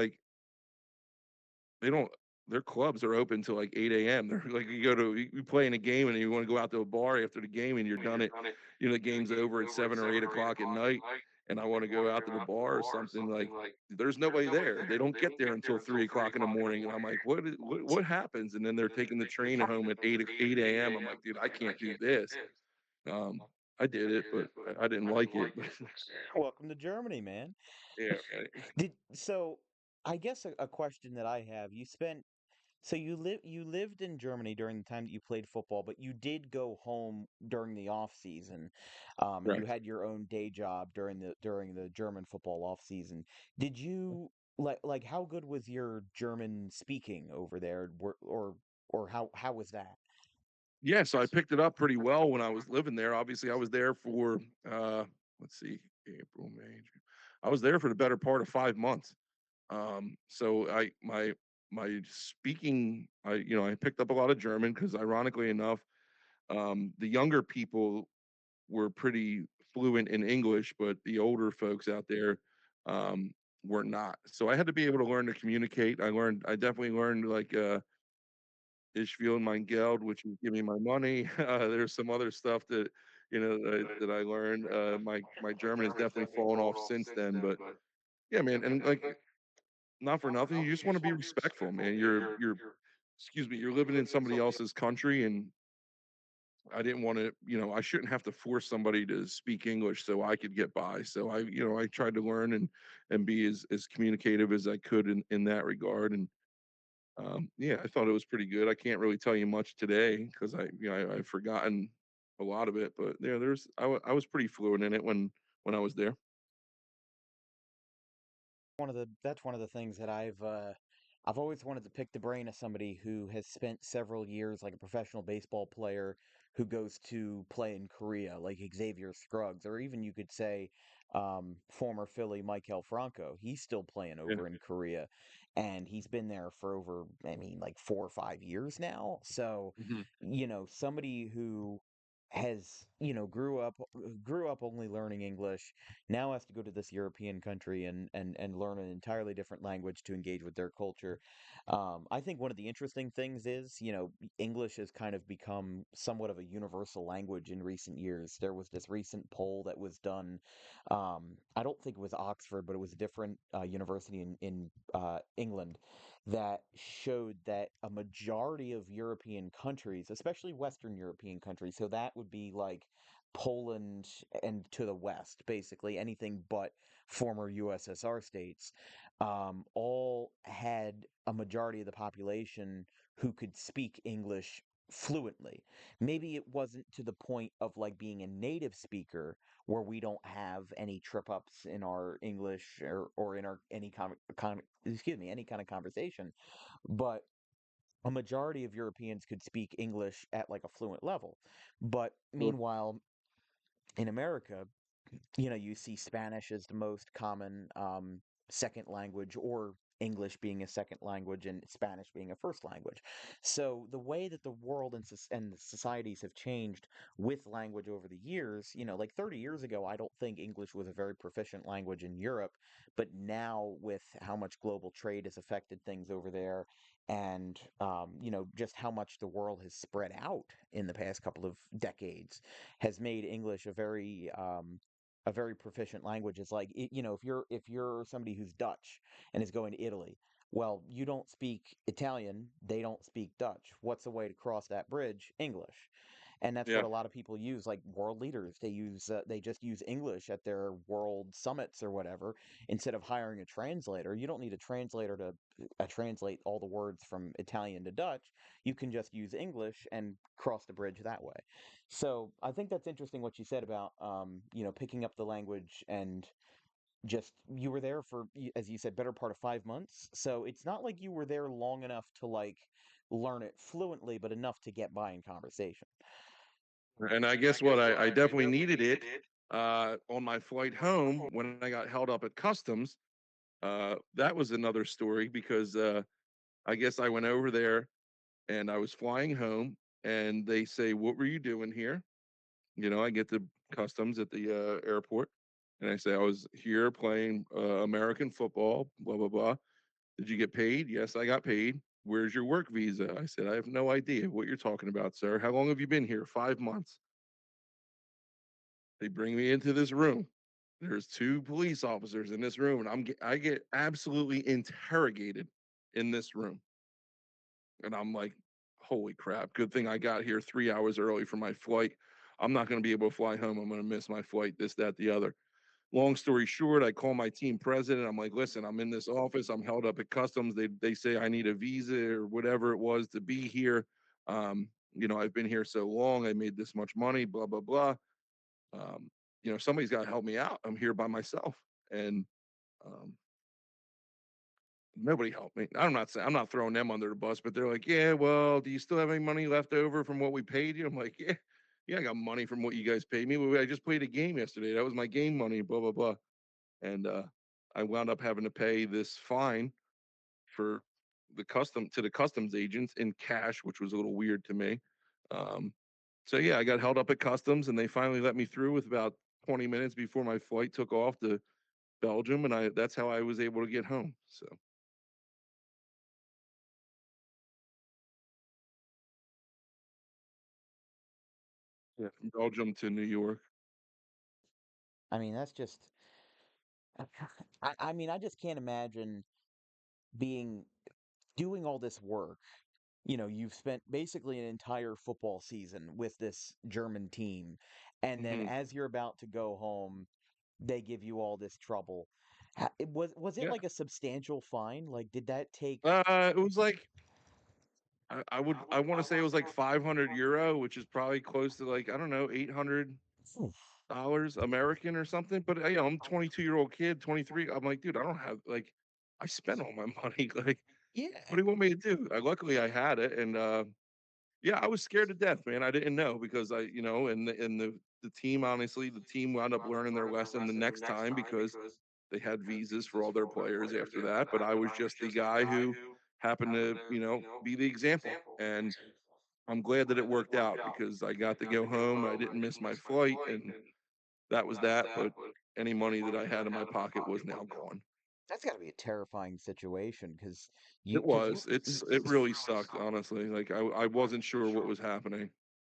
their clubs are open till like 8 a.m. They're like you play in a game and you want to go out to a bar after the game and you're done at the game's over at 7 or 8 o'clock at night, and I want to go out to the bar or something. Like there's nobody there. They don't get there until 3 o'clock in the morning, and I'm like, what happens? And then they're taking the train home at 8 a.m. I'm like, dude, I can't do this. Um, I did it, but I didn't like it. Welcome to Germany, man. Yeah, right. Did so I guess a question that I have, you lived in Germany during the time that you played football, but you did go home during the off season. And you Correct. had your own day job during the German football off season. Did you like how good was your German speaking over there? Or how was that? Yeah, so I picked it up pretty well when I was living there. Obviously, I was there for let's see, April, May, June. I was there for the better part of 5 months. So my speaking, I picked up a lot of German because ironically enough, the younger people were pretty fluent in English, but the older folks out there um, were not. So I had to be able to learn to communicate. I definitely learned like Ich will mein Geld, which is give me my money. There's some other stuff that that I learned. My German has definitely fallen off since then, but yeah, man, and like not for nothing, you just want to be respectful, man. You're excuse me, you're living in somebody else's country, and I didn't want to, I shouldn't have to force somebody to speak English so I could get by. So I tried to learn and be as communicative as I could in that regard. And yeah, I thought it was pretty good. I can't really tell you much today because I've forgotten a lot of it. But yeah, I was pretty fluent in it when I was there. That's one of the things that I've always wanted to pick the brain of somebody who has spent several years like a professional baseball player who goes to play in Korea, like Xavier Scruggs, or even you could say former Philly Michael Franco. He's still playing Yeah. over in Korea, and he's been there for over, I mean, like 4 or 5 years now. So, Mhm. somebody who has grew up only learning English, now has to go to this European country and learn an entirely different language to engage with their culture. I think one of the interesting things is, English has kind of become somewhat of a universal language in recent years. There was this recent poll that was done. I don't think it was Oxford, but it was a different university in England that showed that a majority of European countries, especially Western European countries, so that would be like Poland and to the west, basically anything but former USSR states, all had a majority of the population who could speak English fluently. Maybe it wasn't to the point of like being a native speaker where we don't have any trip ups in our English or in our excuse me, any kind of conversation, but a majority of Europeans could speak English at like a fluent level. But Sure. meanwhile, in America, you see Spanish as the most common second language, or English being a second language and Spanish being a first language. So the way that the world and the societies have changed with language over the years, like 30 years ago, I don't think English was a very proficient language in Europe, but now with how much global trade has affected things over there, and just how much the world has spread out in the past couple of decades, has made English a very proficient language. It's like if you're somebody who's Dutch and is going to Italy, well, you don't speak Italian, they don't speak Dutch. What's the way to cross that bridge? English. And that's what Yeah. a lot of people use, like world leaders. They just use English at their world summits or whatever instead of hiring a translator. You don't need a translator to translate all the words from Italian to Dutch. You can just use English and cross the bridge that way. So I think that's interesting what you said about picking up the language, and just you were there for, as you said, better part of 5 months. So it's not like you were there long enough to like learn it fluently, but enough to get by in conversation. And I guess what I definitely needed it on my flight home when I got held up at customs. That was another story because I guess I went over there and I was flying home, and they say, "What were you doing here?" I get to customs at the airport, and I say, "I was here playing American football." Blah blah blah. Did you get paid? Yes, I got paid. Where's your work visa? I said, I have no idea what you're talking about, sir. How long have you been here? 5 months. They bring me into this room. There's two police officers in this room, and I get absolutely interrogated in this room. And I'm like, holy crap! Good thing I got here 3 hours early for my flight. I'm not going to be able to fly home. I'm going to miss my flight. This, that, the other. Long story short, I call my team president. I'm like, listen, I'm in this office. I'm held up at customs. They say I need a visa or whatever it was to be here. I've been here so long. I made this much money. Blah blah blah. Um, somebody's got to help me out. I'm here by myself, and um, nobody helped me. I'm not saying I'm not throwing them under the bus, but they're like, yeah, well, do you still have any money left over from what we paid you? I'm like, yeah, yeah, I got money from what you guys paid me. I just played a game yesterday. That was my game money. Blah blah blah. And I wound up having to pay this fine for the customs agents in cash, which was a little weird to me. Um, so yeah, I got held up at customs, and they finally let me through with about 20 minutes before my flight took off to Belgium, and I that's how I was able to get home. So yeah, from Belgium to New York. I mean, that's just I mean, I just can't imagine being doing all this work. You know, you've spent basically an entire football season with this German team, and then Hmm. as you're about to go home, they give you all this trouble. Was it Yeah, like a substantial fine? Like, did that take? it was like I want to say it was like 500 euro, which is probably close to like I don't know Oof. $800 American or something. But I'm 22-year-old kid, 23. I'm like, dude, I don't have like I spent all my money. Like, what Yeah. do you want me to do? Luckily I had it, and yeah, I was scared to death, man. I didn't know because and the team, honestly, the team wound up learning their lesson the next time because they had visas for all their players after that. But I was just the guy who happened to, be the example. And I'm glad that it worked out because I got to go home. I didn't miss my flight, and that was that. But any money that I had in my pocket was now gone. That's got to be a terrifying situation because It because was. It really sucked, honestly. Like I wasn't sure what was happening.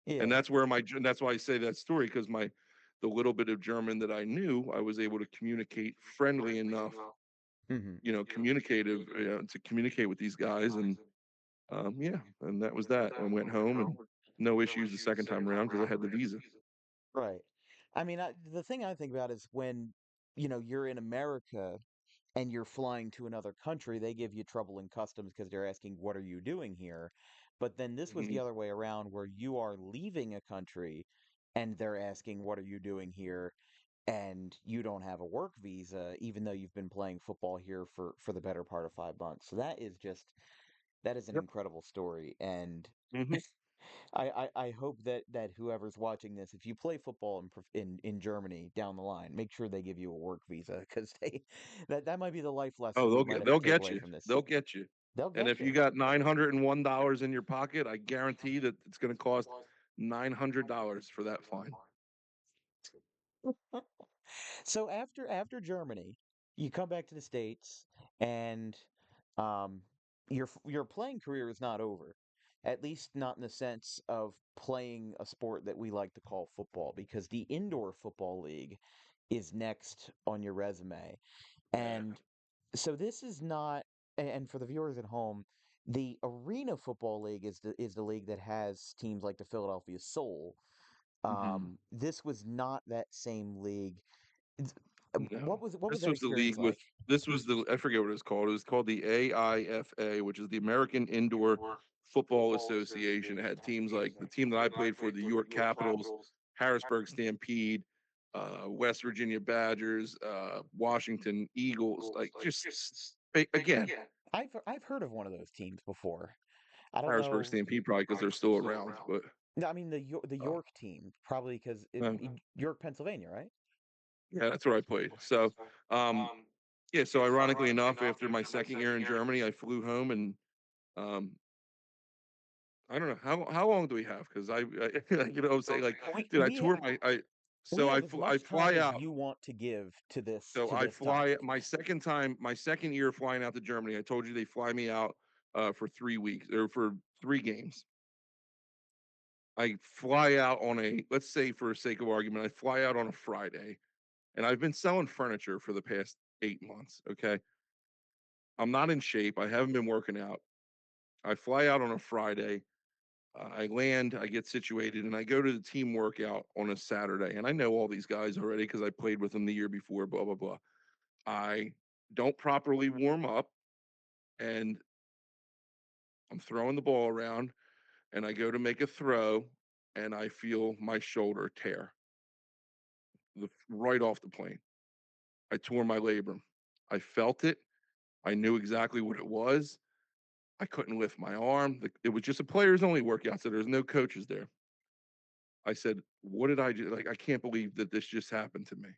And yeah. that's why I say that story because the little bit of German that I knew, I was able to communicate friendly enough, Hmm. communicative, to communicate with these guys, and yeah, and that was that. I went home and no issues the second time around because I had the visa. Right. I mean, the thing I think about is when, you're in America and you're flying to another country, they give you trouble in customs because they're asking, what are you doing here? But then this was Hmm. the other way around where you are leaving a country and they're asking, what are you doing here? And you don't have a work visa, even though you've been playing football here for the better part of 5 months. So that is an Yep. incredible story. And Hmm. I hope that whoever's watching this, if you play football in Germany down the line, make sure they give you a work visa because that might be the life Oh, lesson you might have to they'll take get away you. from this. They'll get you. They'll And get if you. you got $901 in your pocket, I guarantee that it's going to cost $900 for that fine. So after Germany, you come back to the States, and um, your playing career is not over. At least not in the sense of playing a sport that we like to call football, because the indoor football league is next on your resume. Yeah. And so this is not, and for the viewers at home, the Arena Football League is the league that has teams like the Philadelphia Soul. Hmm. This was not that same league. It's- No, what was that experience like? this was the I forget what it was called. It was called the AIFA, which is the American Indoor Football Association. It had teams like the team that I played for, the York Capitals, Harrisburg Stampede, West Virginia Badgers, Washington Eagles. Like again, I've heard of one of those teams before. I don't Harrisburg know. Stampede probably because they're still around, but No, I mean the uh, York team probably because uh, York, Pennsylvania, right? yeah, that's where I played. So, um, yeah. So ironically enough, after my second year in Germany, I flew home and um, I don't know how long do we have? Because say like, dude, I We tour my I we so have as I much time fly as out. you want to give to this So to I this fly topic. my second year flying out to Germany. I told you they fly me out for 3 weeks or for 3 games. I fly out on let's say for sake of argument, I fly out on a Friday, and I've been selling furniture for the past 8 months. Okay, I'm not in shape. I haven't been working out. I fly out on a Friday. I land, I get situated, and I go to the team workout on a Saturday. And I know all these guys already because I played with them the year before, blah, blah, blah. I don't properly warm up, and I'm throwing the ball around, and I go to make a throw, and I feel my shoulder tear right off the plane. I tore my labrum. I felt it. I knew exactly what it was. I couldn't lift my arm. It was just a players only workout, so there's no coaches there. I said, "What did I do? Like, I can't believe that this just happened to me."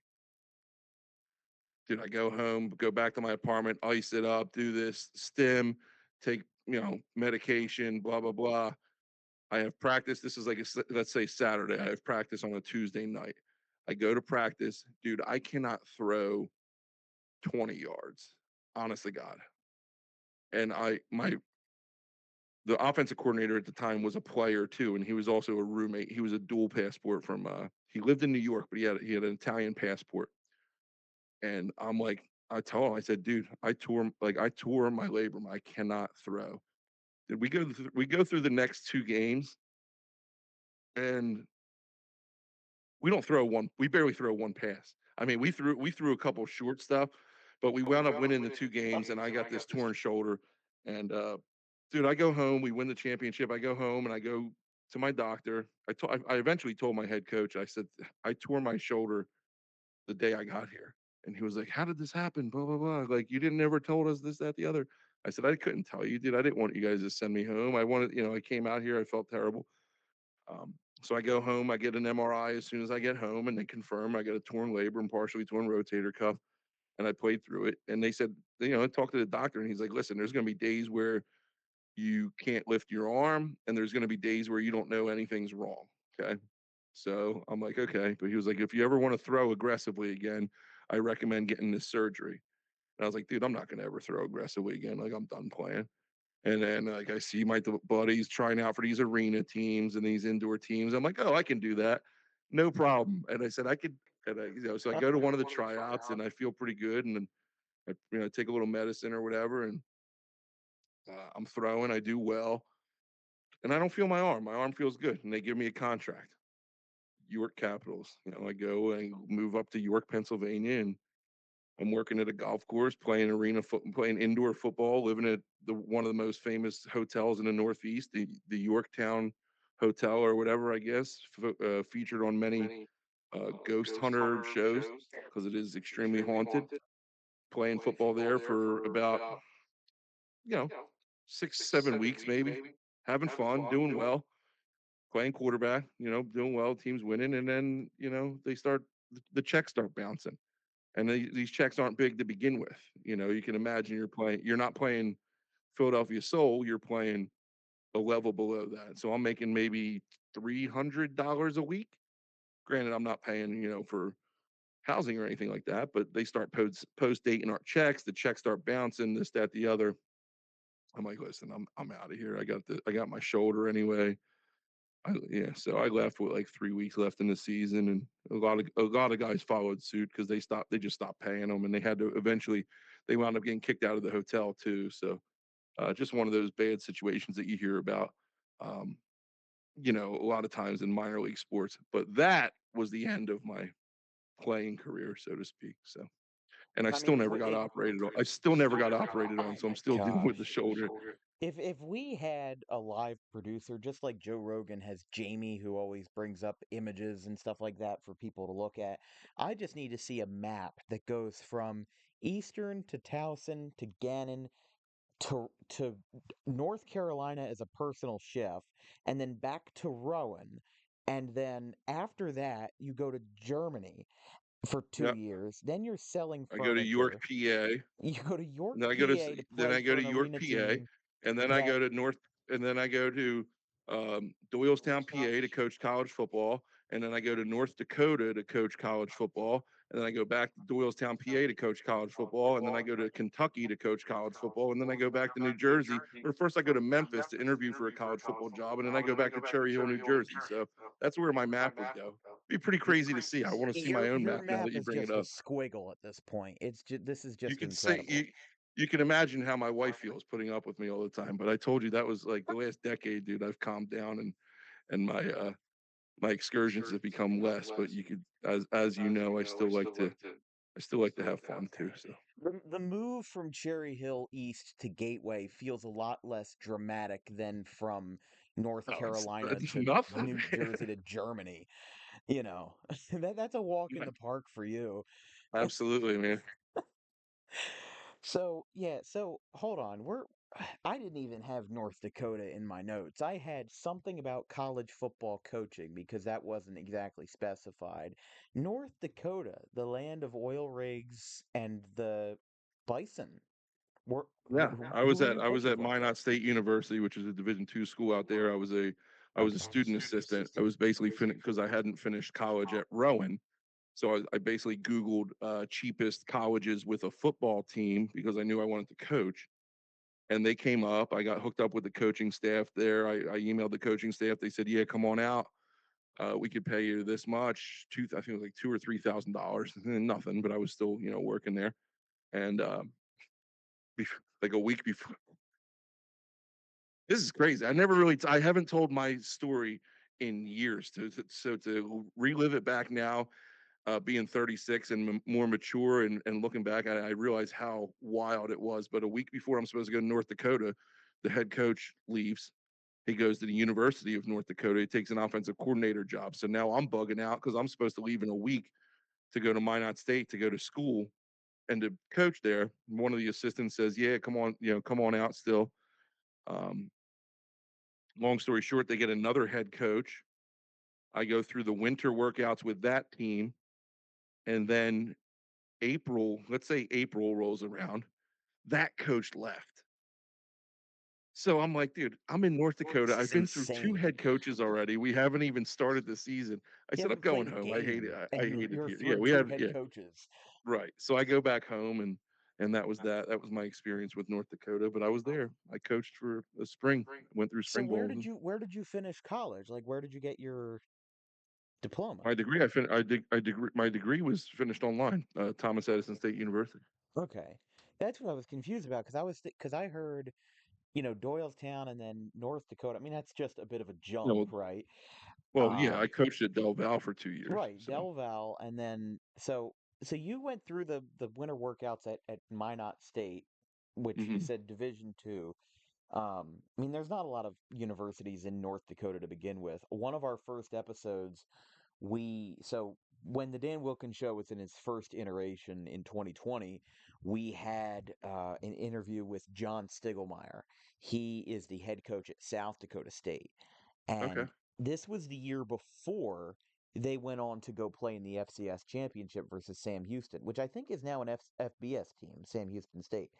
Dude, I go home, go back to my apartment, ice it up, do this stim, take medication, blah blah blah. I have practice. This is like let's say Saturday. I have practice on a Tuesday night. I go to practice, dude. I cannot throw 20 yards. Honest to God. And the offensive coordinator at the time was a player too, and he was also a roommate. He was a dual passport from he lived in New York, but he had an Italian passport. And I'm like, I told him, I said, dude, I tore my labrum. I cannot throw. Did we go through the next two games, and we barely throw one pass. I mean, we threw a couple short stuff, but we wound up winning the two games, and I got this torn shoulder. And dude, I go home, we win the championship. I go home and I go to my doctor. I eventually told my head coach, I said, I tore my shoulder the day I got here. And he was like, how did this happen? Blah, blah, blah. Like, you didn't ever told us this, that, the other. I said, I couldn't tell you, dude. I didn't want you guys to send me home. I wanted, I came out here, I felt terrible. So I go home, I get an MRI as soon as I get home, and they confirm I got a torn labrum, partially torn rotator cuff, and I played through it. And they said, I talked to the doctor, and he's like, listen, there's going to be days where you can't lift your arm, and there's going to be days where you don't know anything's wrong. Okay. So I'm like, okay. But he was like, if you ever want to throw aggressively again, I recommend getting this surgery. And I was like, dude, I'm not going to ever throw aggressively again. Like, I'm done playing. And then like I see my buddies trying out for these arena teams and these indoor teams. I'm like, oh, I can do that, no problem. And I said I could, and so I go to one of the tryouts and I feel pretty good, and then I take a little medicine or whatever, and I'm throwing. I do well, and I don't feel my arm. My arm feels good, and they give me a contract. York Capitals. I go and move up to York, Pennsylvania, and I'm working at a golf course, playing indoor football, living at one of the most famous hotels in the Northeast, the Yorktown Hotel or whatever, I guess, featured on many ghost hunter shows because it is extremely haunted. Playing football there for about you know 6 7 weeks maybe, having fun, doing well, playing quarterback, doing well, teams winning, and then they start the checks start bouncing. And these checks aren't big to begin with. You can imagine you're not playing Philadelphia Soul, you're playing a level below that. So I'm making maybe $300 a week. Granted, I'm not paying, for housing or anything like that, but they start post dating our checks. The checks start bouncing, this, that, the other. I'm like, listen, I'm out of here. I got my shoulder anyway. Yeah, so I left with like 3 weeks left in the season, and a lot of guys followed suit because they just stopped paying them, and they had to eventually they wound up getting kicked out of the hotel too. So just one of those bad situations that you hear about, um, a lot of times in minor league sports. But that was the end of my playing career, so to speak. So, and I I still mean, never got operated on. I still never got operated on, oh so I'm my still dealing with the gosh. shoulder. If we had a live producer, just like Joe Rogan has Jamie, who always brings up images and stuff like that for people to look at, I just need to see a map that goes from Eastern to Towson to Gannon to North Carolina as a personal chef, and then back to Rowan, and then after that you go to Germany for two Yeah, years. Then you're selling I go to York, furniture. PA. You go to York, And then I go to PA to then play I go for to an York, arena PA, team and then I that go to North, and then I go to Doylestown, PA to coach college football, and then I go to North Dakota to coach college football, and then I go back to Doylestown, PA to coach college football, and then I go to Kentucky to coach college football, and then I go back to New Jersey, or first I go to Memphis to interview for a college football job, and then I go back to Cherry Hill, New Jersey. So that's where my map would go. Be pretty crazy to see. I want to see my own your map now that map you is bring it just a up. squiggle at this point. This is You just could say incredible. you can imagine how my wife feels putting up with me all the time. But I told you that was like the last decade, dude. I've calmed down, and my excursions have become less. But you could, as you know, I still like to have fun too. So The move from Cherry Hill East to Gateway feels a lot less dramatic than from North no, Carolina it's to nothing, New man. Jersey to Germany. You know, that's a walk in Yeah, the park for you. absolutely, man. So, yeah, so hold on. I didn't even have North Dakota in my notes. I had something about college football coaching because that wasn't exactly specified. North Dakota, the land of oil rigs and the bison. Yeah, Who were you I was coaching at for? Minot State University, which is a Division II school out there. I was a student assistant. I was basically because I hadn't finished college at Rowan. So I basically Googled cheapest colleges with a football team because I knew I wanted to coach. And they came up. I got hooked up with the coaching staff there. I emailed the coaching staff. They said, "Yeah, come on out. We could pay you this much. I think it was like $2,000 or $3,000. Nothing, but I was still, working there. And like a week before, this is crazy. I haven't told my story in years. So to relive it back now, being 36 and more mature and looking back, I realize how wild it was. But a week before I'm supposed to go to North Dakota, the head coach leaves. He goes to the University of North Dakota. He takes an offensive coordinator job. So now I'm bugging out because I'm supposed to leave in a week to go to Minot State to go to school and to coach there. One of the assistants says, "Yeah, come on, come on out still." Um, Long story short, they get another head coach. I go through the winter workouts with that team, and then let's say April rolls around, that coach left. So I'm like, dude, I'm in North Dakota. This I've is been through two insane. head coaches already. We haven't even started the season. I You said, I'm haven't going played a home. I hate it. game, I and hate it you're here. Yeah, through two head yeah, coaches. right. So I go back home and that was that. That was my experience with North Dakota. But I was there. I coached for a spring. Went through So spring ball. where did you finish college? Like where did you get your diploma? My degree, I degree. My degree was finished online. Thomas Edison State University. Okay. That's what I was confused about because I heard, Doylestown and then North Dakota. I mean, that's just a bit of a jump, No, right? well, yeah, I Um, coached at Del Val for 2 years. right, So, Del Val, and then so you went through the winter workouts at Minot State, which you hmm said Division II. I mean, there's not a lot of universities in North Dakota to begin with. One of our first episodes, when the Dan Wilkins show was in its first iteration in 2020, we had an interview with John Stiglmeyer. He is the head coach at South Dakota State, okay, and this was the year before they went on to go play in the FCS championship versus Sam Houston, which I think is now an FBS team, Sam Houston State.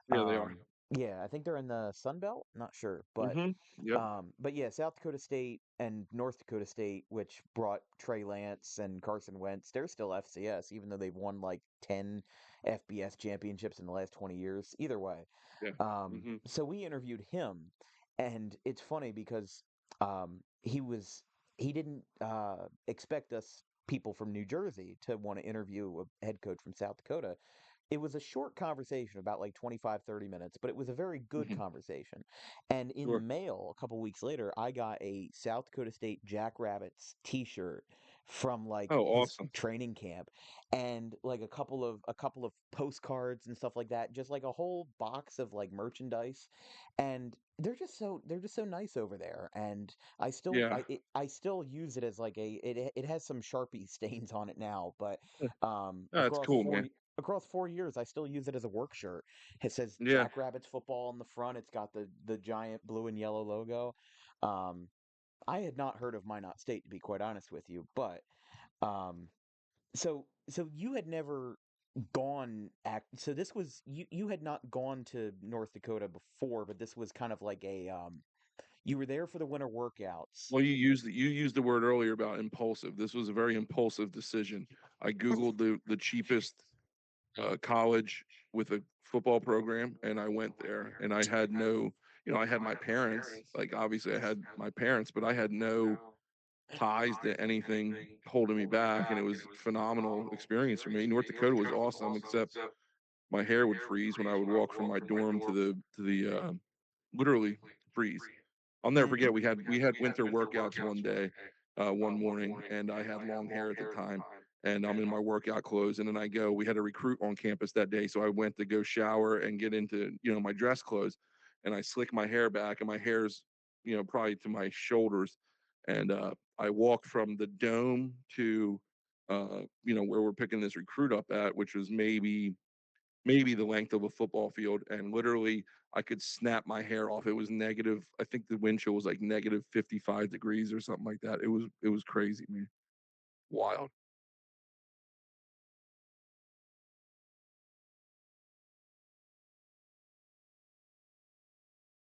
yeah, they are. Um, yeah, I think they're in the Sun Belt. Not sure, hmm Yep. but yeah, South Dakota State and North Dakota State, which brought Trey Lance and Carson Wentz, they're still FCS, even though they've won like 10 FBS championships in the last 20 years. Either way, Yeah. hmm so we interviewed him, and it's funny because he didn't expect us people from New Jersey to want to interview a head coach from South Dakota. It was a short conversation, about like 25, 30 minutes, but it was a very good hmm conversation. And in the Sure. mail, a couple weeks later, I got a South Dakota State Jackrabbits t-shirt from like Oh, his awesome. training camp, and like a couple of postcards and stuff like that, just like a whole box of like merchandise. And they're just so nice over there. And Yeah. I still use it as like it has some Sharpie stains on it now, but That's cool, man. across 4 years, I still use it as a work shirt. It says Yeah. Jackrabbits football on the front. It's got the giant blue and yellow logo. Um, I had not heard of Minot State, to be quite honest with you, but um, so you had never so this was you had not gone to North Dakota before, but this was kind of like you were there for the winter workouts. Well, you used the word earlier about impulsive. This was a very impulsive decision. I googled the cheapest college with a football program, and I went there. And I had no, I had my parents. Like obviously, I had my parents, but I had no ties to anything holding me back, and it was a phenomenal experience for me. North Dakota was awesome, except my hair would freeze when I would walk from my dorm to the literally freeze. I'll never Hmm. forget we had winter workouts one day, one morning, and I had long hair at the time, and I'm in my workout clothes, and then I go. We had a recruit on campus that day, so I went to go shower and get into my dress clothes, and I slick my hair back, and my hair's probably to my shoulders, and I walked from the dome to where we're picking this recruit up at, which was maybe the length of a football field, and literally I could snap my hair off. It was negative. I think the wind chill was like negative 55 degrees or something like that. It was crazy, man. Wild.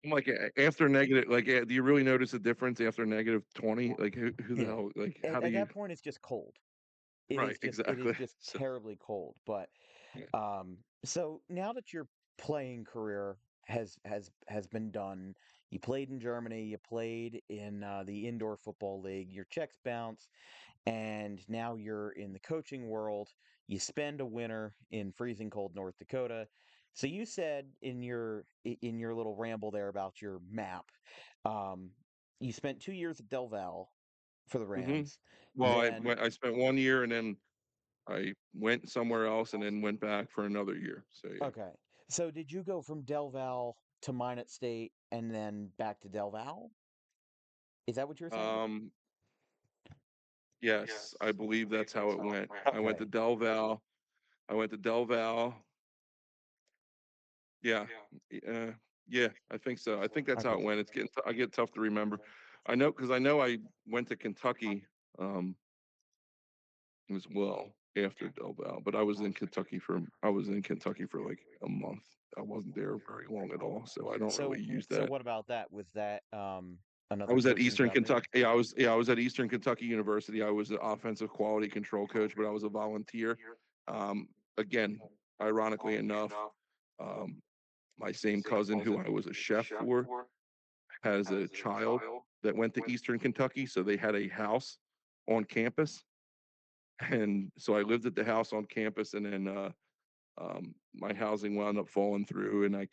I'm like after negative, like do you really notice a difference after -20? Like who the Yeah. hell? Like how At do you? that point, it's just cold. Right, It is exactly. just So terribly cold. But yeah. so now that your playing career has been done, you played in Germany, you played in the indoor football league, your checks bounce, and now you're in the coaching world. You spend a winter in freezing cold North Dakota. So you said in your little ramble there about your map, um, you spent 2 years at Del Val for the hmm Rams. Well, Then I spent 1 year and then I went somewhere else and then went back for another year. So yeah. okay, so did you go from Del Val to Minot State and then back to Del Val? Is that what you're saying? Um, yes, I believe that's how it went. I went to Okay, Del Val. I went to Del Val. Yeah, uh, yeah, I think so. I think that's how okay. it went. It's getting I get tough to remember. I know because I know I went to Kentucky um, as well after Del Val, but I was in Kentucky for like a month. I wasn't there very long at all, so I don't really use So that. what about that? Was that I another was at coaching Eastern job there? Kentucky. Yeah, I was at Eastern Kentucky University. I was an offensive quality control coach, but I was a volunteer. Again, ironically enough, um, my same cousin who I was a chef for has a child that went to Eastern Kentucky, so they had a house on campus, and so I lived at the house on campus, and then my housing wound up falling through, and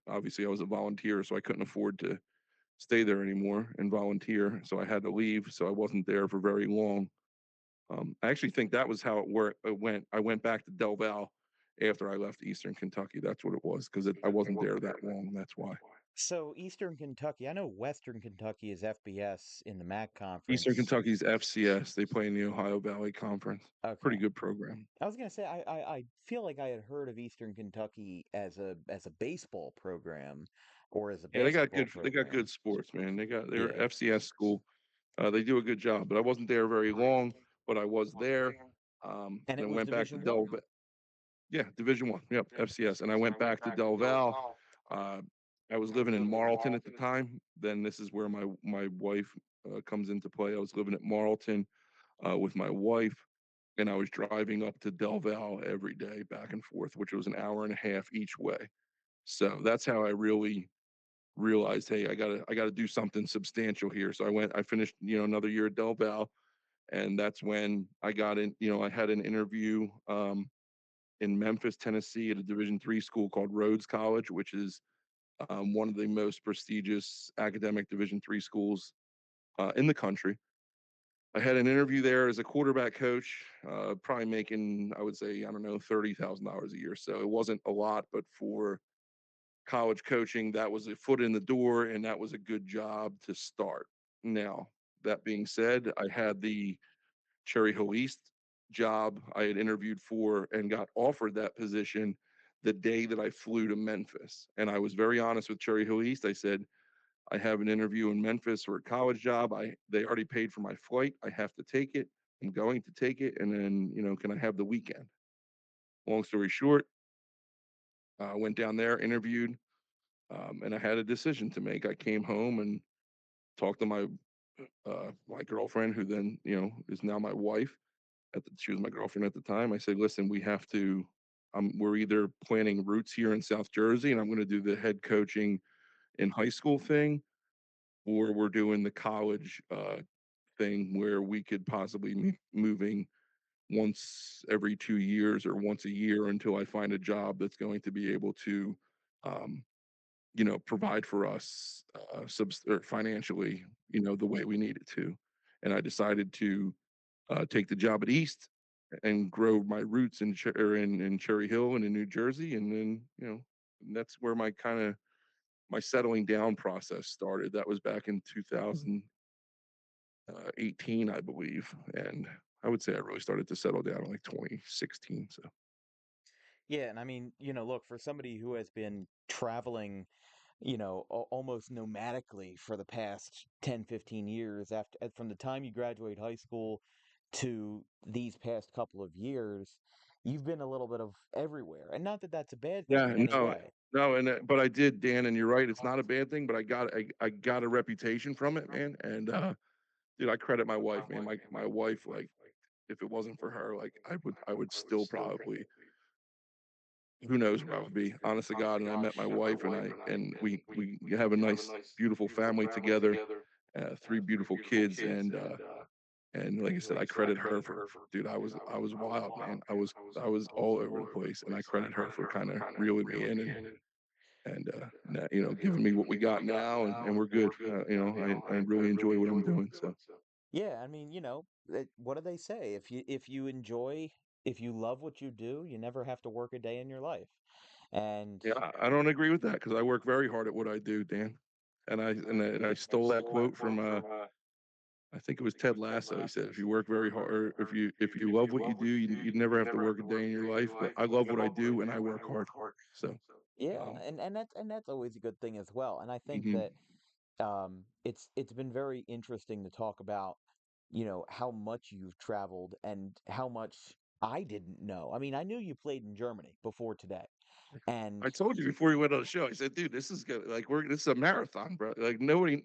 obviously I was a volunteer, so I couldn't afford to stay there anymore and volunteer, so I had to leave. So I wasn't there for very long. I actually think that was how it went. I went back to Del Val after I left Eastern Kentucky. That's what it was because I wasn't there that long. That's why. So Eastern Kentucky, I know Western Kentucky is FBS in the MAC Eastern conference. Kentucky's FCS. They play in the Ohio Valley Conference. Pretty Okay. good program. I was gonna say I feel like I had heard of Eastern Kentucky as a baseball program or as a Yeah, basketball they got good program. sports, man. They got their Yeah. FCS school. They do a good job, but I wasn't there very long. But I was there. And it Then was went back to Division One. Yeah, Division One. Yep, FCS. And I went back to Del Val. Uh, I was living in Marlton at the time. Then this is where my wife comes into play. I was living at Marlton with my wife, and I was driving up to Del Val every day, back and forth, which was an hour and a half each way. So that's how I really realized, hey, I gotta do something substantial here. So I finished, another year at Del Val, and that's when I got in. I had an interview. In Memphis, Tennessee, at a Division III school called Rhodes College, which is one of the most prestigious academic Division III schools in the country. I had an interview there as a quarterback coach, probably making, I would say, I don't know, $30,000 a year. So it wasn't a lot, but for college coaching, that was a foot in the door, and that was a good job to start. Now, that being said, I had the Cherry Hill East job I had interviewed for and got offered that position the day that I flew to Memphis. And I was very honest with Cherry Hill East. I said, I have an interview in Memphis for a college job. They already paid for my flight. I have to take it. I'm going to take it. And then, can I have the weekend? Long story short, I went down there, interviewed, and I had a decision to make. I came home and talked to my girlfriend, who then, is now my wife. She was my girlfriend at the time. I said, listen, we have to, we're either planning roots here in South Jersey and I'm going to do the head coaching in high school thing, or we're doing the college thing where we could possibly be moving once every 2 years or once a year until I find a job that's going to be able to, um, provide for us or financially, the way we need it to. And I decided to take the job at East and grow my roots in Cherry Hill and in New Jersey, and then that's where my settling down process started. That was back in 2018, I believe, and I would say I really started to settle down in like 2016. So Yeah, and I mean, look, for somebody who has been traveling, almost nomadically for the past 10, 15 years from the time you graduate high school to these past couple of years, you've been a little bit of everywhere, and not that that's a bad thing Yeah, in any no, way. no, and, but I did, Dan, and you're right, it's not a bad thing, but I got a reputation from it, man, and, dude, I credit my wife, man. My wife, like, if it wasn't for her, like, I would still probably who knows where I would be, honest to God, and I met my wife, and we have a nice, beautiful family together, 3 beautiful kids, and like I said, I credit her for dude, I was wild, man. I was all over the place, and I credit her for kinda reeling me in and giving me what we got now, and we're good. I really enjoy what I'm doing, so. Yeah, I mean, what do they say? If you love what you do, you never have to work a day in your life. And Yeah, I don't agree with that because I work very hard at what I do, Dan. And I stole that quote from, I think it was Ted Lasso. He said, "If you work very hard, or if you love what you do, you never have to work a day in your life." But I love what I do, and I work hard. So, yeah, um, and that's always a good thing as well. And I think mhm. that it's been very interesting to talk about, how much you've traveled and how much I didn't know. I mean, I knew you played in Germany before today, and I told you before we went on the show. I said, "Dude, this is good. Like, this is a marathon, bro. Like, nobody.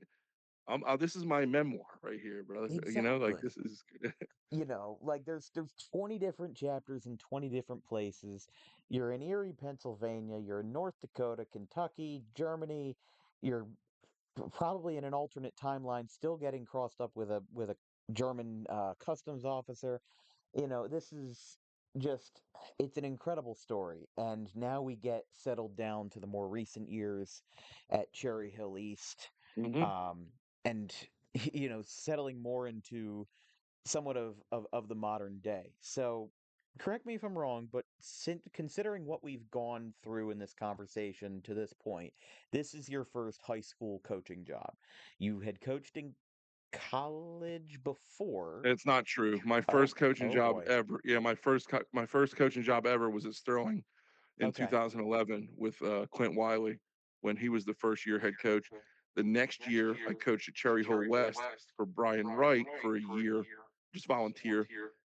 This is my memoir right here, brother. Like exactly. this is." Like there's 20 different chapters in 20 different places. You're in Erie, Pennsylvania, you're in North Dakota, Kentucky, Germany. You're probably in an alternate timeline still getting crossed up with a German customs officer. This is just it's an incredible story. And now we get settled down to the more recent years at Cherry Hill East. Mhm. Um and settling more into somewhat of the modern day. So, correct me if I'm wrong, but considering what we've gone through in this conversation to this point, this is your first high school coaching job. You had coached in college before. It's not true. My Oh, first coaching oh job boy. ever. Yeah, my first coaching job ever was at Sterling in Okay. 2011 with Clint Wiley when he was the first year head coach. The next year, I coached at Cherry Hill West for Brian Wright for a year, just volunteer,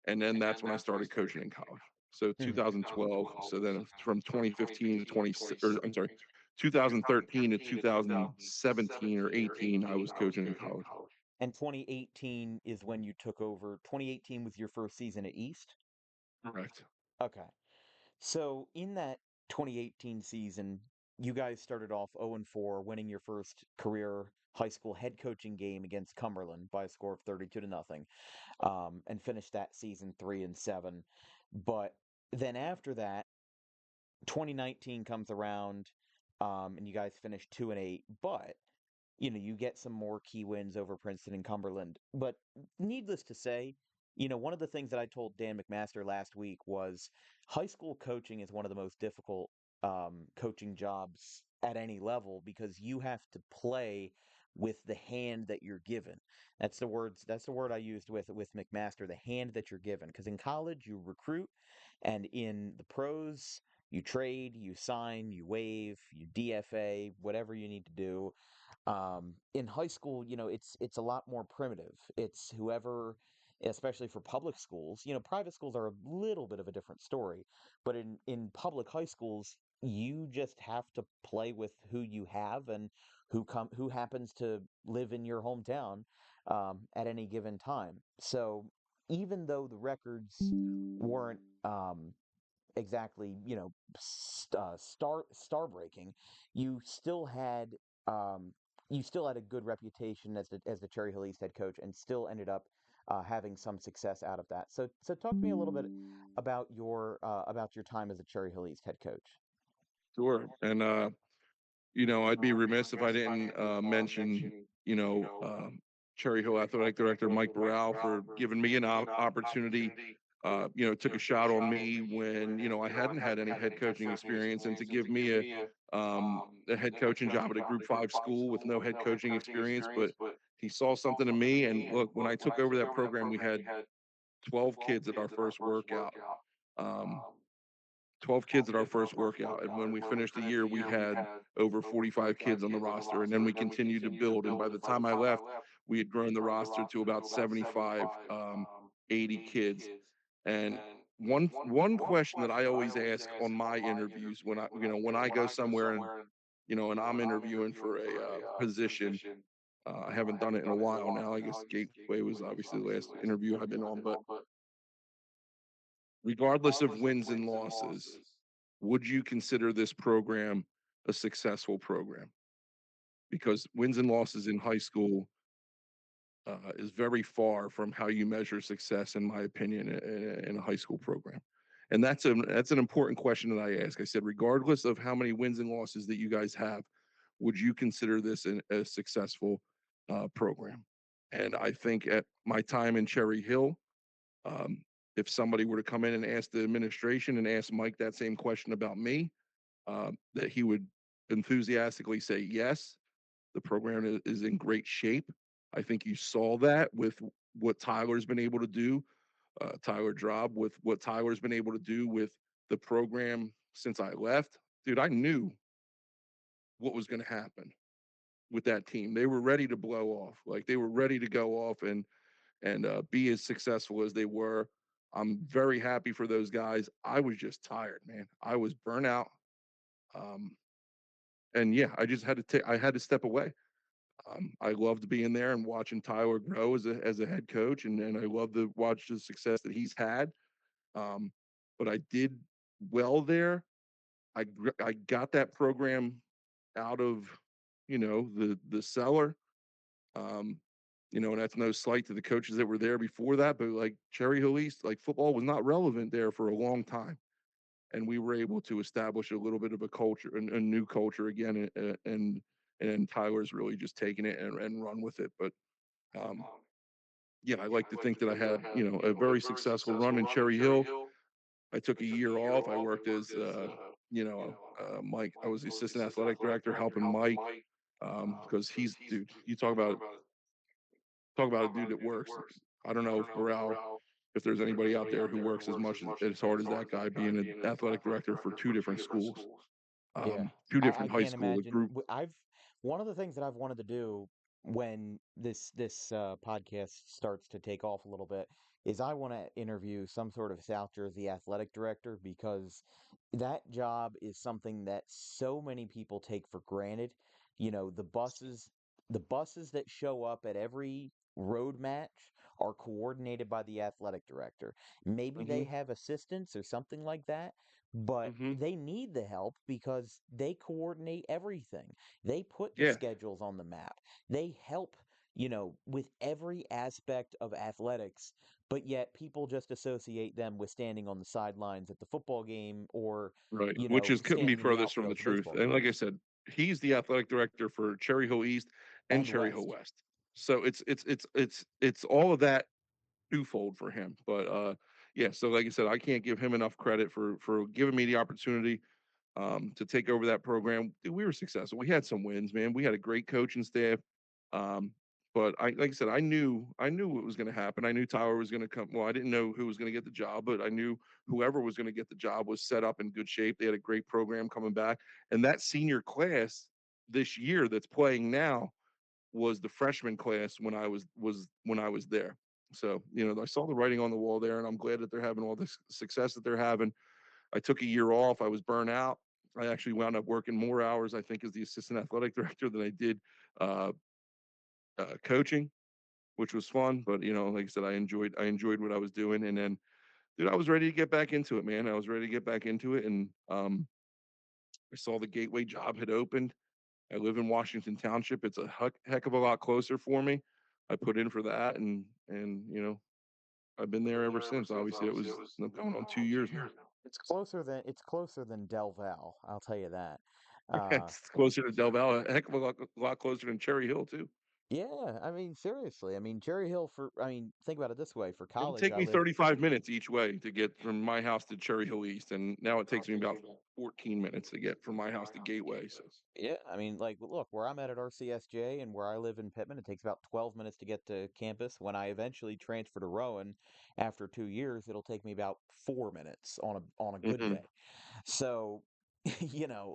and then that's when I started coaching in college. So Hmm. 2012. So then from 2015 to 20, or I'm sorry, 2013 to 2017 or 18, I was coaching in college. And 2018 is when you took over. 2018 was your first season at East? Correct. Okay. So in that 2018 season, you guys started off 0-4, winning your first career high school head coaching game against Cumberland by a score of 32 to nothing, and finished that season 3-7. But then after that, 2019 comes around, and you guys finish 2-8. But you get some more key wins over Princeton and Cumberland. But needless to say, one of the things that I told Dan McMaster last week was high school coaching is one of the most difficult coaching jobs at any level because you have to play with the hand that you're given. That's the word I used with McMaster, the hand that you're given. Because in college you recruit, and in the pros you trade, you sign, you waive, you DFA, whatever you need to do. In high school, it's a lot more primitive. It's whoever, especially for public schools. Private schools are a little bit of a different story, but in public high schools, you just have to play with who you have and who happens to live in your hometown at any given time. So even though the records weren't exactly, star breaking, you still had um, you still had a good reputation as the Cherry Hill East head coach, and still ended up having some success out of that. So talk to me a little bit about your time as a Cherry Hill East head coach. Sure. And I'd be remiss if I didn't mention, Cherry Hill Athletic Director Mike Burrell for giving me an opportunity. Took a shot on me when I hadn't had any head coaching experience, and to give me a head coaching job at a Group 5 school with no head coaching experience. But he saw something in me, and look, when I took over that program, we had 12 kids at our first workout. Um, 12 kids at our first workout. And when we finished the year, we had over 45 kids on the roster. And then we continued to build. And by the time I left, we had grown the roster to about 75, 80 kids. And one question that I always ask on my interviews when when I go somewhere and and I'm interviewing for a position. I haven't done it in a while now. I guess Gateway was obviously the last interview I've been on, but regardless of wins and losses, would you consider this program a successful program? Because wins and losses in high school is very far from how you measure success, in my opinion, in a high school program. And that's an important question that I ask. I said, regardless of how many wins and losses that you guys have, would you consider this a successful program? And I think at my time in Cherry Hill, um, if somebody were to come in and ask the administration and ask Mike that same question about me, that he would enthusiastically say yes. The program is in great shape. I think you saw that with what Tyler's been able to do, Tyler Drob, with what Tyler's been able to do with the program since I left. Dude, I knew what was going to happen with that team. They were ready to blow off. Like they were ready to go off and be as successful as they were. I'm very happy for those guys. I was just tired, man. I was burnt out. Um, and yeah, I just had to I had to step away. I loved being there and watching Tyler grow as a head coach, and I love to watch the success that he's had. Um, but I did well there. I got that program out of the cellar. Um, and that's no slight to the coaches that were there before that, but like Cherry Hill East, like football was not relevant there for a long time, and we were able to establish a little bit of a culture, a new culture again, and Tyler's really just taken it and run with it. But um, yeah, I like to think that I had a very successful run in Cherry Hill. I took a year off. I worked as Mike. I was the assistant athletic director helping Mike because he's dude. You talk about a dude that works. I don't know if there's anybody out there who works as hard as that guy being an athletic director for two different schools, Yeah, two I different high can't school imagine. group. I've one of the things that I've wanted to do when this podcast starts to take off a little bit is I want to interview some sort of South Jersey athletic director because that job is something that so many people take for granted. You know, the buses that show up at every road match are coordinated by the athletic director. Maybe they Hmm. have assistants or something like that, but Hmm. they need the help because they coordinate everything. They put the Yeah, schedules on the map. They help, with every aspect of athletics, but yet people just associate them with standing on the sidelines at the football game or, right. Which is couldn't be standing in the furthest from the outfield at the truth. baseball And like I games. said, he's the athletic director for Cherry Hill East and And Cherry Hill West. West. So it's all of that twofold for him. But yeah, so like I said, I can't give him enough credit for giving me the opportunity to take over that program. Dude, we were successful. We had some wins, man. We had a great coaching staff. Um, but like I said, I knew what was going to happen. I knew Tyler was going to come. Well, I didn't know who was going to get the job, but I knew whoever was going to get the job was set up in good shape. They had a great program coming back, and that senior class this year that's playing now was the freshman class when I was there. So I saw the writing on the wall there, and I'm glad that they're having all this success that they're having. I took a year off. I was burnt out. I actually wound up working more hours, I think, as the assistant athletic director than I did uh, coaching, which was fun. But like I said, I enjoyed what I was doing, and then dude, I was ready to get back into it, man. I was ready to get back into it, and I saw the Gateway job had opened. I live in Washington Township. It's a heck of a lot closer for me. I put in for that, and I've been there ever since. Obviously, it was going on 2 years now. It's closer than Del Val, I'll tell you that. Uh, It's closer to Del Valle, a heck of a lot closer than Cherry Hill too. yeah, I mean, seriously. I mean, Cherry Hill think about it this way. For It'll college, take I me lived 35 minutes each way to get from my house to Cherry Hill East, and now it takes me about 14 minutes to get from my house to Gateway. So, Yeah, I mean, like, look, where I'm at RCSJ and where I live in Pittman, it takes about 12 minutes to get to campus. When I eventually transfer to Rowan after 2 years, it'll take me about 4 minutes on a good hmm. day. So,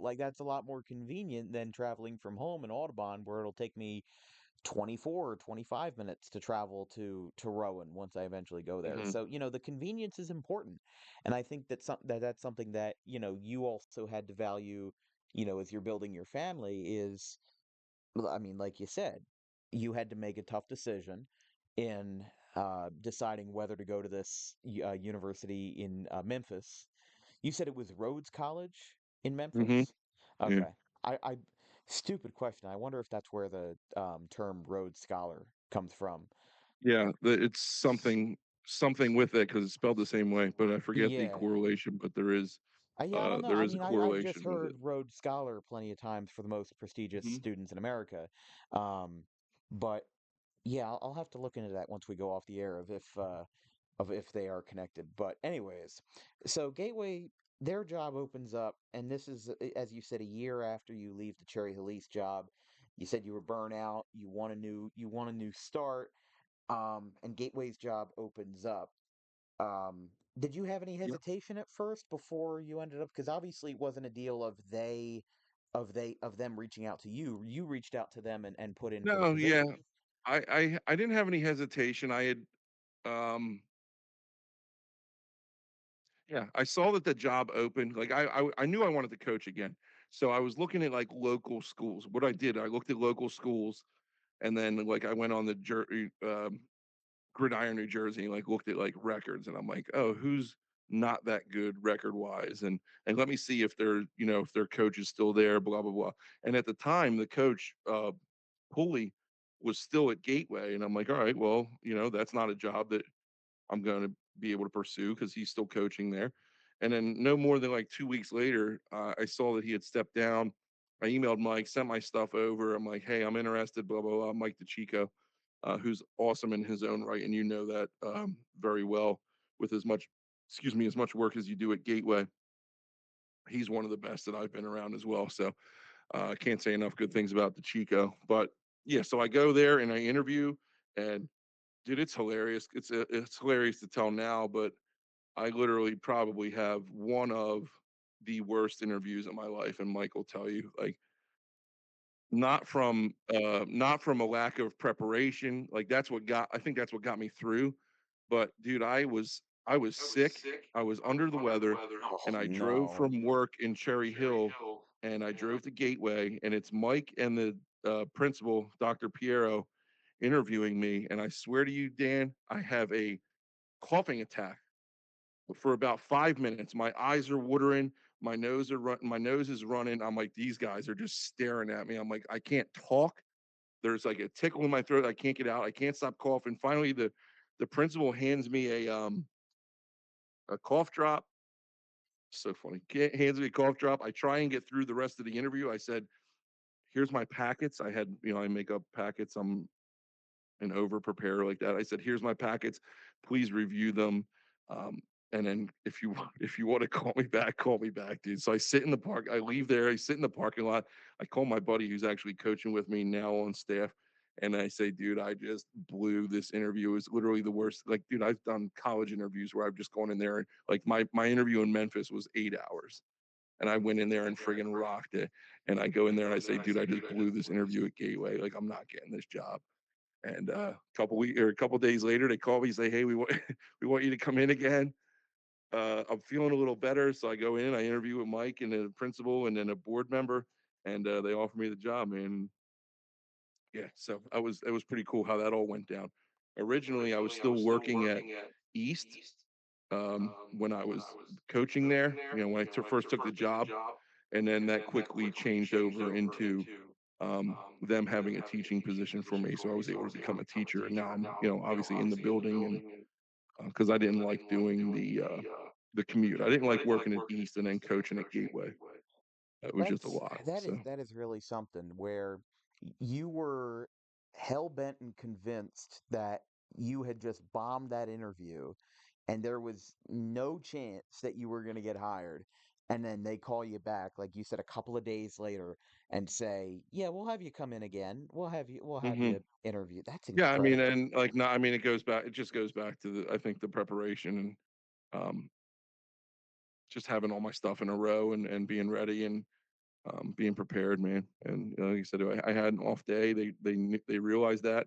like that's a lot more convenient than traveling from home in Audubon, where it'll take me 24 or 25 minutes to travel to Rowan once I eventually go there. Hmm. So, the convenience is important. And I think that's something that, you also had to value, as you're building your family is, well, I mean, like you said, you had to make a tough decision in deciding whether to go to this university in Memphis. You said it was Rhodes College in Hmm. Memphis? Yeah. Okay. I stupid question. I wonder if that's where the term Rhodes Scholar comes from. Yeah, it's something with it because it's spelled the same way, but I forget the Yeah. correlation. But Yeah, I don't know. there I is a mean, I've just correlation with it. heard Rhodes Scholar plenty of times for the most prestigious Hmm. students in America. Um, but yeah, I'll have to look into that once we go off the air of if they are connected. But anyways, so Gateway, their job opens up, and this is as you said, a year after you leave the Cherry Hills job. You said you were burnt out. You want a new start. And Gateway's job opens up. Did you have any Yep. hesitation at first before you ended up? Because obviously it wasn't a deal of them reaching out to you. You reached out to them and put in for the No, yeah, position. I didn't have any hesitation. I had um yeah, I saw that the job opened. Like I knew I wanted to coach again. So I was looking at like local schools. What I did, I looked at local schools and then like I went on the Gridiron, New Jersey, and like looked at like records, and I'm like, oh, who's not that good record wise, and let me see if if their coach is still there, blah blah blah. And at the time, the coach Pulley was still at Gateway, and I'm like, all right, well, that's not a job that I'm going to be able to pursue because he's still coaching there. And then no more than like 2 weeks later, I saw that he had stepped down. I emailed Mike, sent my stuff over. I'm like, hey, I'm interested, blah, blah, blah. Mike DeChico, who's awesome in his own right. And you know that very well with as much work as you do at Gateway. He's one of the best that I've been around as well. So I can't say enough good things about DeChico. But yeah, so I go there and I interview, and dude, it's hilarious. It's hilarious to tell now, but I literally probably have one of the worst interviews of my life, and Mike will tell you, like, not from a lack of preparation. Like I think that's what got me through. But dude, I was sick. I was under the weather, Oh and I drove no. from work in Cherry Hill, and I drove to Gateway, and it's Mike and the principal, Dr. Piero, interviewing me. And I swear to you, Dan, I have a coughing attack for about 5 minutes. My eyes are watering, my nose is running. I'm like, these guys are just staring at me. I'm like, I can't talk. There's like a tickle in my throat. I can't get out. I can't stop coughing. Finally, the principal hands me a cough drop. So funny. Hands me a cough drop. I try and get through the rest of the interview. I said, here's my packets. I make up packets. I'm and over prepare like that. I said, "Here's my packets. Please review them. Um, and then if you want to call me back, dude." So I sit in the park. I leave there. I sit in the parking lot. I call my buddy who's actually coaching with me now on staff, and I say, "Dude, I just blew this interview. It was literally the worst. Like, dude, I've done college interviews where I've just gone in there and like my interview in Memphis was 8 hours." And I went in there and friggin' rocked it. And I go in there and I say, dude, I just blew this interview at Gateway. Like, I'm not getting this job. And a couple days later, they call me and say, "Hey, we want we want you to come in again." I'm feeling a little better, so I go in. I interview with Mike and the principal, and then a board member, and they offer me the job, man. Yeah, so it was pretty cool how that all went down. Originally, I was still working at East when I was coaching there. When I first took the job, and then that quickly changed over into them having a teaching position for me. So I was able to become a teacher, and now I'm, obviously in the building, and because I didn't like doing the commute, I didn't like working at East and then coaching at Gateway. It was just a That's lot. that is So, that is really something where you were hell bent and convinced that you had just bombed that interview and there was no chance that you were going to get hired. And then they call you back, like you said, a couple of days later and say, "Yeah, we'll have you come in again. We'll have you hmm interview." That's yeah, I mean, incredible. and like, no, I mean, it just goes back to I think the preparation and um, just having all my stuff in a row and being ready. And being prepared, man. And like you said, I had an off day. They realized that.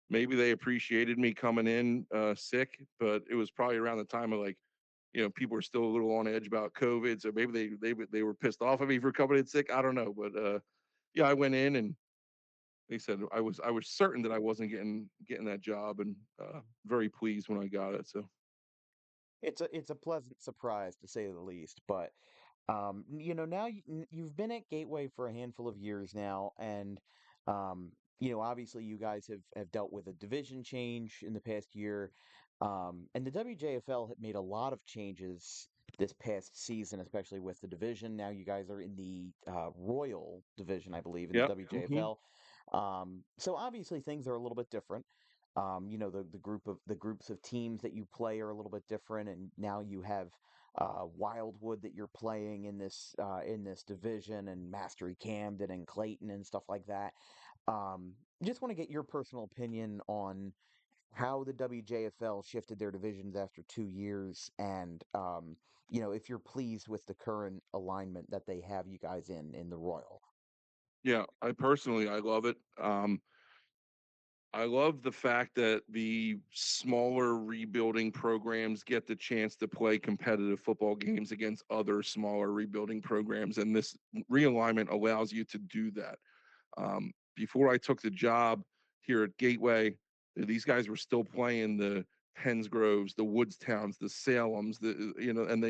Maybe they appreciated me coming in sick, but it was probably around the time of like, people were still a little on edge about COVID, so maybe they were pissed off at me for coming in sick. I don't know, but yeah, I went in and they said I was certain that I wasn't getting that job, and very pleased when I got it. So It's a pleasant surprise to say the least, but now you've been at Gateway for a handful of years now, and obviously you guys have dealt with a division change in the past year, and the WJFL had made a lot of changes this past season, especially with the division. Now you guys are in the Royal division, I believe, in the yeah, hmm WJFL. So obviously things are a little bit different. The groups of teams that you play are a little bit different, and now you have Wildwood that you're playing in this division, and Mastery Camden and Clayton and stuff like that. Just want to get your personal opinion on how the WJFL shifted their divisions after 2 years, and if you're pleased with the current alignment that they have you guys in the Royal. yeah. I love it. I love the fact that the smaller rebuilding programs get the chance to play competitive football games against other smaller rebuilding programs, and this realignment allows you to do that. Before I took the job here at Gateway, these guys were still playing the Pensgroves, the Woodstowns, the Salems, and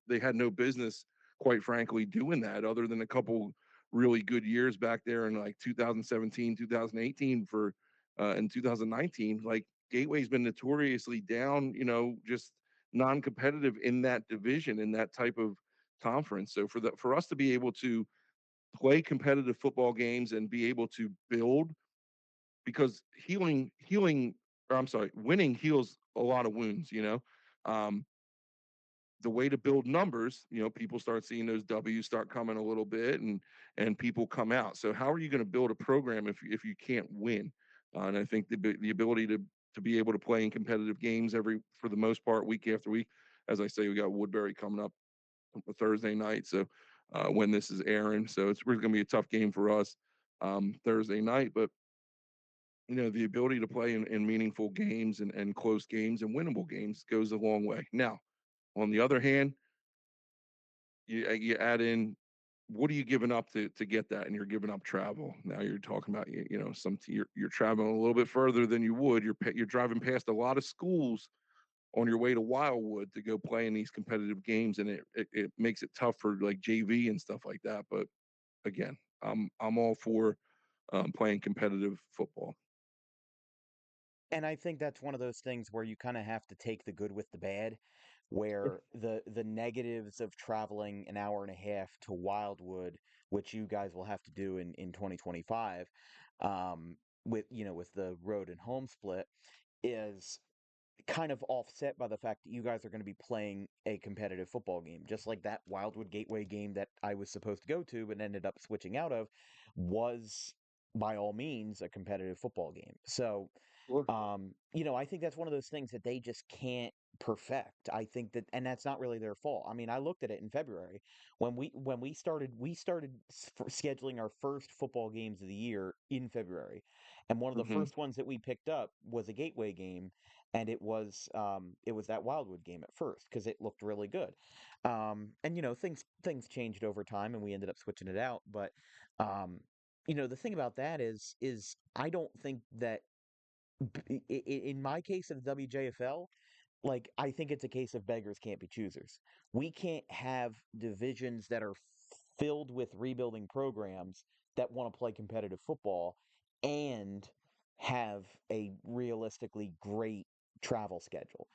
they had no business, quite frankly, doing that other than a couple really good years back there in like 2017, 2018 for in 2019. Like Gateway's been notoriously down, just non-competitive in that division, in that type of conference. So for us to be able to play competitive football games and be able to build, because winning heals a lot of wounds. Um, the way to build numbers, people start seeing those W's start coming a little bit, and people come out. So how are you going to build a program if you can't win? And I think the ability to be able to play in competitive games for the most part, week after week. As I say, we got Woodbury coming up Thursday night. So when this is airing, so it's going to be a tough game for us Thursday night. But the ability to play in meaningful games and close games and winnable games goes a long way. Now, on the other hand, you add in, what are you giving up to get that? And you're giving up travel. Now you're talking about you're traveling a little bit further than you would. You're driving past a lot of schools on your way to Wildwood to go play in these competitive games, and it makes it tough for like JV and stuff like that. But again, I'm all for playing competitive football. And I think that's one of those things where you kind of have to take the good with the bad, where the negatives of traveling an hour and a half to Wildwood, which you guys will have to do in 2025, with the road and home split, is kind of offset by the fact that you guys are going to be playing a competitive football game. Just like that Wildwood Gateway game that I was supposed to go to but ended up switching out of was by all means a competitive football game. So Sure. I think that's one of those things that they just can't perfect. I think that, and that's not really their fault. I mean, I looked at it in February when we started scheduling our first football games of the year in February, and one of the hmm first ones that we picked up was a gateway game, and it was that Wildwood game at first because it looked really good, and things changed over time, and we ended up switching it out, but. The thing about that is I don't think that in my case of the WJFL, like I think it's a case of beggars can't be choosers. We can't have divisions that are filled with rebuilding programs that want to play competitive football and have a realistically great travel schedule.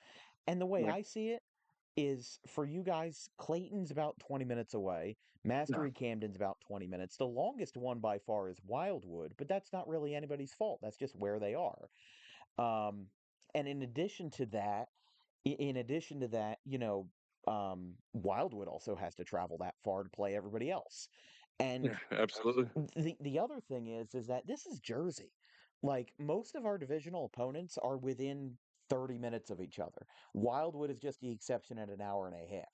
And the way Right. I see it is for you guys, Clayton's about 20 minutes away. Yeah. Mastery Camden's about 20 minutes. The longest one by far is Wildwood, but that's not really anybody's fault. That's just where they are. Um, and in addition to that, Wildwood also has to travel that far to play everybody else. And Yeah. Absolutely. the other thing is that this is Jersey. Like most of our divisional opponents are within 30 minutes of each other. Wildwood is just the exception at an hour and a half.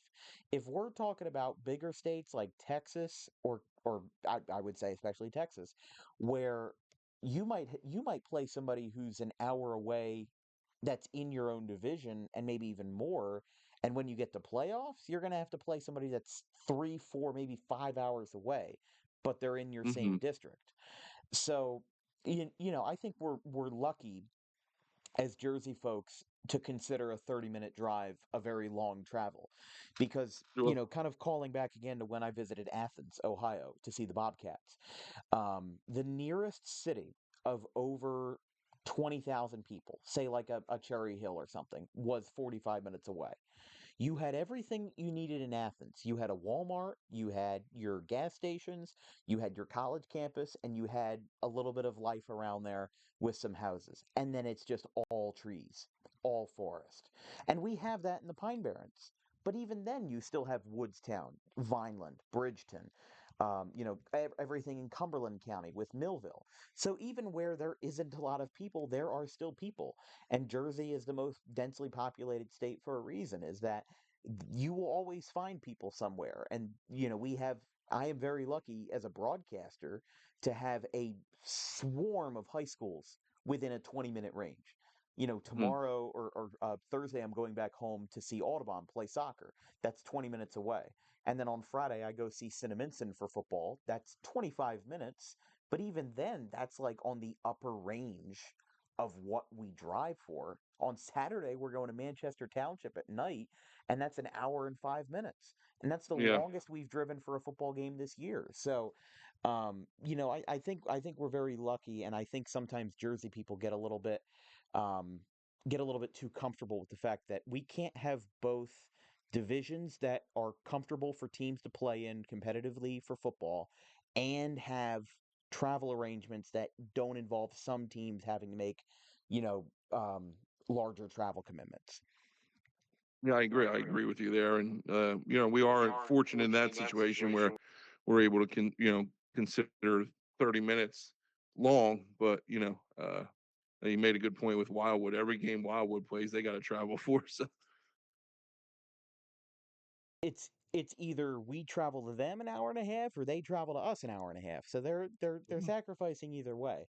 If we're talking about bigger states like Texas or I would say especially Texas, where you might play somebody who's an hour away that's in your own division and maybe even more. And when you get to playoffs, you're going to have to play somebody that's 3, 4, maybe 5 hours away, but they're in your Hmm. same district. So, I think we're lucky as Jersey folks to consider a 30-minute drive a very long travel because, Sure. kind of calling back again to when I visited Athens, Ohio to see the Bobcats. The nearest city of over 20,000 people, say like a Cherry Hill or something, was 45 minutes away. You had everything you needed in Athens. You had a Walmart, you had your gas stations, you had your college campus, and you had a little bit of life around there with some houses. And then it's just all trees, all forest. And we have that in the Pine Barrens. But even then, you still have Woodstown, Vineland, Bridgeton, everything in Cumberland County with Millville. So even where there isn't a lot of people, there are still people. And Jersey is the most densely populated state for a reason, is that you will always find people somewhere. And, I am very lucky as a broadcaster to have a swarm of high schools within a 20-minute range. Hmm. Tomorrow or Thursday, I'm going back home to see Audubon play soccer. That's 20 minutes away. And then on Friday, I go see Cinnaminson for football. That's 25 minutes. But even then, that's like on the upper range of what we drive for. On Saturday, we're going to Manchester Township at night, and that's an hour and 5 minutes. And that's the Yeah. longest we've driven for a football game this year. So, I think we're very lucky, and I think sometimes Jersey people um, get a little bit too comfortable with the fact that we can't have both divisions that are comfortable for teams to play in competitively for football and have travel arrangements that don't involve some teams having to make, you know, um, larger travel commitments. Yeah, I agree. I agree with you there. And we are fortunate in that situation where we're able to consider 30 minutes long, but you made a good point with Wildwood. Every game Wildwood plays, they got to travel for. So It's either we travel to them an hour and a half or they travel to us an hour and a half. So they're mhm. sacrificing either way.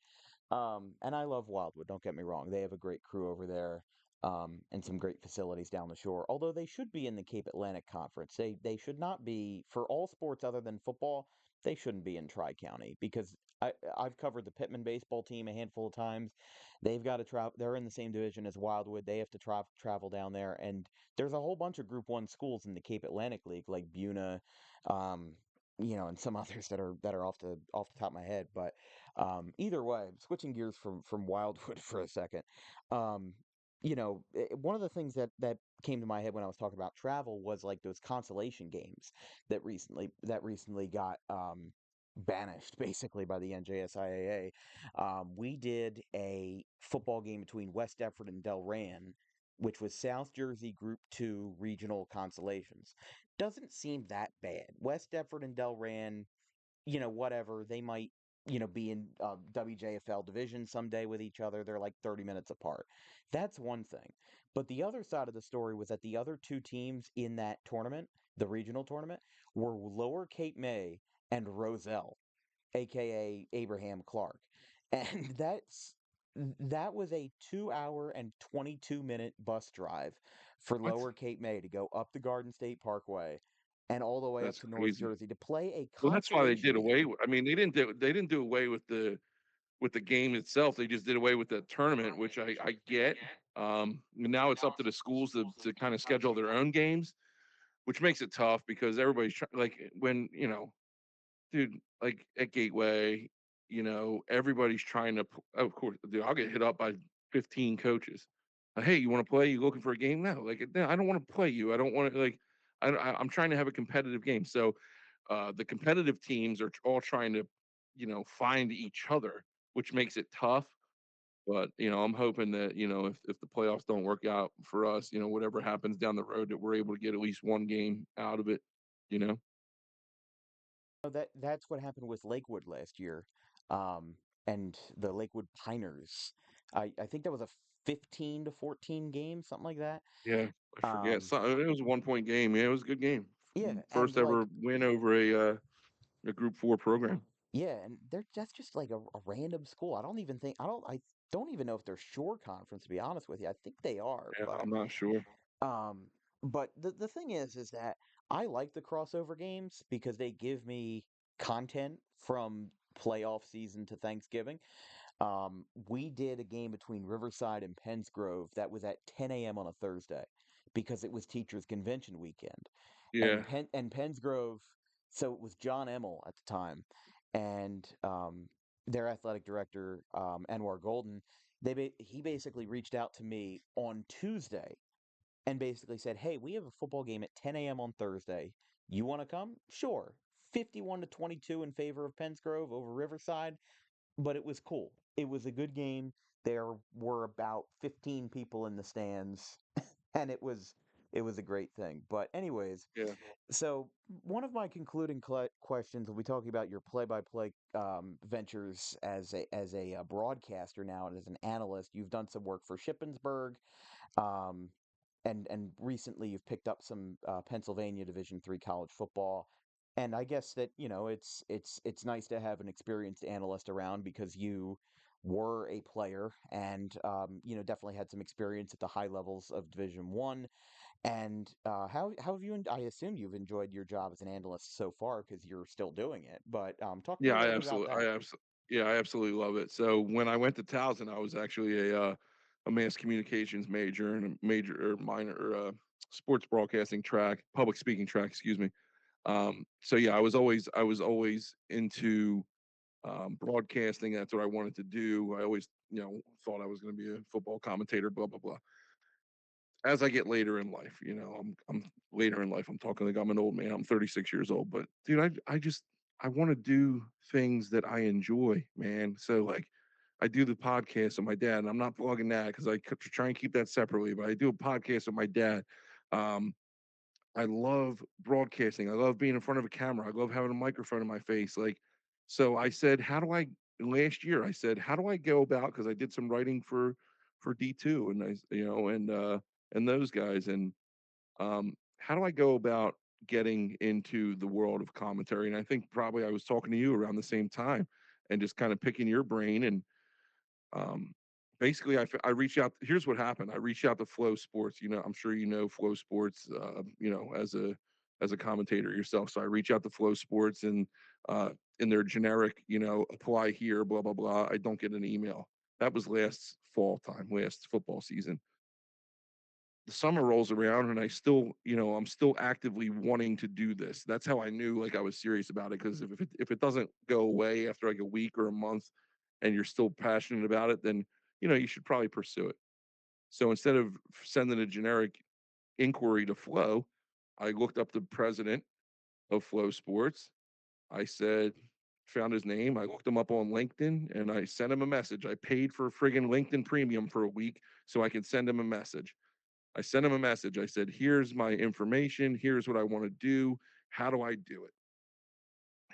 And I love Wildwood, don't get me wrong. They have a great crew over there, and some great facilities down the shore. Although they should be in the Cape Atlantic Conference. They should not be for all sports other than football. They shouldn't be in Tri-County because I've covered the Pittman baseball team a handful of times. They've got to travel. They're in the same division as Wildwood. They have to travel down there, and there's a whole bunch of Group One schools in the Cape Atlantic League, like Buna, um, and some others that are off the top of my head. But either way, switching gears from Wildwood for a second, one of the things that came to my head when I was talking about travel was like those consolation games that recently got banished basically by the NJSIAA. We did a football game between West Deptford and Delran, which was South Jersey Group 2 regional consolations. Doesn't seem that bad. West Deptford and Delran, whatever. They might, be in WJFL division someday with each other. They're like 30 minutes apart. That's one thing. But the other side of the story was that the other two teams in that tournament, the regional tournament, were Lower Cape May and Roselle, aka Abraham Clark. And that was a 2 hour and 22-minute bus drive for What? Lower Cape May to go up the Garden State Parkway and all the way up That's to North crazy. Jersey to play a Well, that's why they did consolation away. game. I mean, they didn't do away with the game itself. They just did away with the tournament, which I get. And now it's up to the schools to kind of schedule their own games, which makes it tough because everybody's trying. Like when dude, like at Gateway, everybody's trying to. Of course, dude, I'll get hit up by 15 coaches. Hey, you want to play? You looking for a game? No, like no, I don't want to play you. I don't want to like. I'm trying to have a competitive game. So the competitive teams are all trying to, find each other, which makes it tough. But I'm hoping that if the playoffs don't work out for us, whatever happens down the road, that we're able to get at least one game out of it. You know. That's what happened with Lakewood last year, and the Lakewood Piners. I think that was a 15 to 14 games, something like that. Yeah, I forget. Um, So it was a 1 point game. Yeah, it was a good game. yeah, and First like ever win over a Group 4 program. yeah, and that's just like a random school. I don't even know if they're Shore Conference, to be honest with you. I think they are, Yeah, I'm not sure. um but the thing is that I like the crossover games because they give me content from playoff season to Thanksgiving. We did a game between Riverside and Pennsgrove that was at 10 a.m. on a Thursday because it was Teachers Convention weekend. Yeah, And Pennsgrove, so it was John Emmel at the time, and their athletic director, Anwar Golden. He basically reached out to me on Tuesday and basically said, "Hey, we have a football game at 10 a.m. on Thursday. You want to come? Sure." 51 to 22 in favor of Pennsgrove over Riverside, but it was cool. It was a good game. There were about 15 people in the stands, and it was a great thing. But anyways, yeah, so one of my concluding questions will be talking about your play-by-play ventures as a broadcaster now and as an analyst. You've done some work for Shippensburg, um, and recently you've picked up some Pennsylvania Division III college football. And I guess that, it's nice to have an experienced analyst around because you were a player and definitely had some experience at the high levels of Division One. And how have I assume you've enjoyed your job as an analyst so far because you're still doing it. But talk to me yeah. a little bit about that. Yeah, I absolutely love it. So when I went to Towson, I was actually a mass communications major and a major or minor sports broadcasting track, public speaking track, excuse me. So yeah, I was always into broadcasting. That's what I wanted to do. I always, thought I was going to be a football commentator. Blah blah blah. As I get later in life, I'm later in life. I'm talking like I'm an old man. I'm 36 years old, but dude, I want to do things that I enjoy, man. So like, I do the podcast with my dad, and I'm not plugging that because try and keep that separately. But I do a podcast with my dad. Um, I love broadcasting. I love being in front of a camera. I love having a microphone in my face. Like, so I said, how do I? Last year, I said, how do I go about? Because I did some writing for D2 and and those guys, and how do I go about getting into the world of commentary? And I think probably I was talking to you around the same time, and just kind of picking your brain and um, basically, I reached out. Here's what happened. I reached out to Flow Sports. I'm sure you know Flow Sports. As a commentator yourself. So I reach out to Flow Sports, and in their generic, apply here, blah blah blah. I don't get an email. That was last fall time, last football season. The summer rolls around, and I'm still actively wanting to do this. That's how I knew like I was serious about it. Because if it doesn't go away after like a week or a month, and you're still passionate about it, then you should probably pursue it. So instead of sending a generic inquiry to Flow, I looked up the president of Flow Sports. I said, found his name. I looked him up on LinkedIn and I sent him a message. I paid for friggin' LinkedIn Premium for a week so I could send him a message. I sent him a message. I said, here's my information. Here's what I want to do. How do I do it?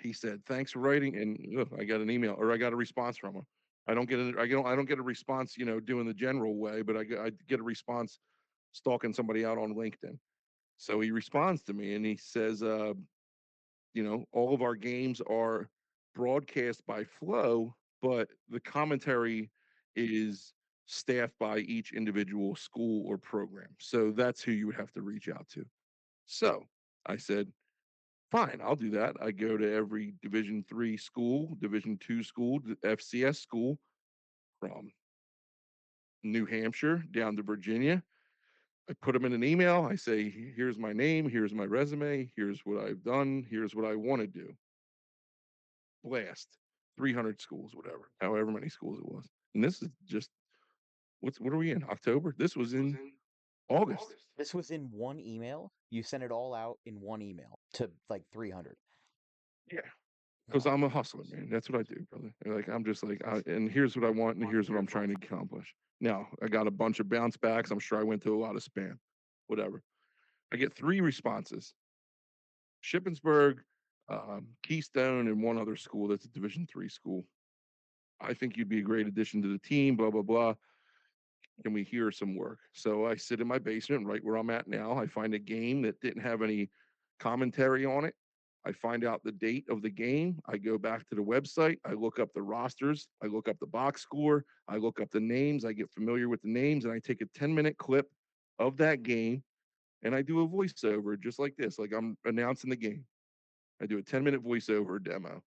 He said, "Thanks for writing," and I got an email or I got a response from him. I don't get a response, doing the general way, but I get a response stalking somebody out on LinkedIn. So he responds to me and he says, all of our games are broadcast by Flow, but the commentary is staffed by each individual school or program. So that's who you would have to reach out to. So I said, fine, I'll do that. I go to every Division 3 school, Division 2 school, FCS school from New Hampshire down to Virginia. I put them in an email. I say, here's my name, here's my resume, here's what I've done, here's what I want to do. Blast 300 schools, whatever, however many schools it was. And this is just, what are we in? October? This was in August. This was in one email. You sent it all out in one email to like 300. Yeah. Because Wow. I'm a hustler, man. That's what I do, brother. Like I'm just like, and here's what I want, and here's what I'm trying to accomplish. Now I got a bunch of bounce backs. I'm sure I went to a lot of spam, whatever. I get 3 responses: Shippensburg, Keystone, and one other school that's a Division 3 school. I think you'd be a great addition to the team. Blah blah blah. Can we hear some work? So I sit in my basement right where I'm at now. I find a game that didn't have any commentary on it. I find out the date of the game. I go back to the website. I look up the rosters. I look up the box score. I look up the names. I get familiar with the names and I take a 10-minute clip of that game and I do a voiceover just like this, like I'm announcing the game. I do a 10-minute voiceover demo.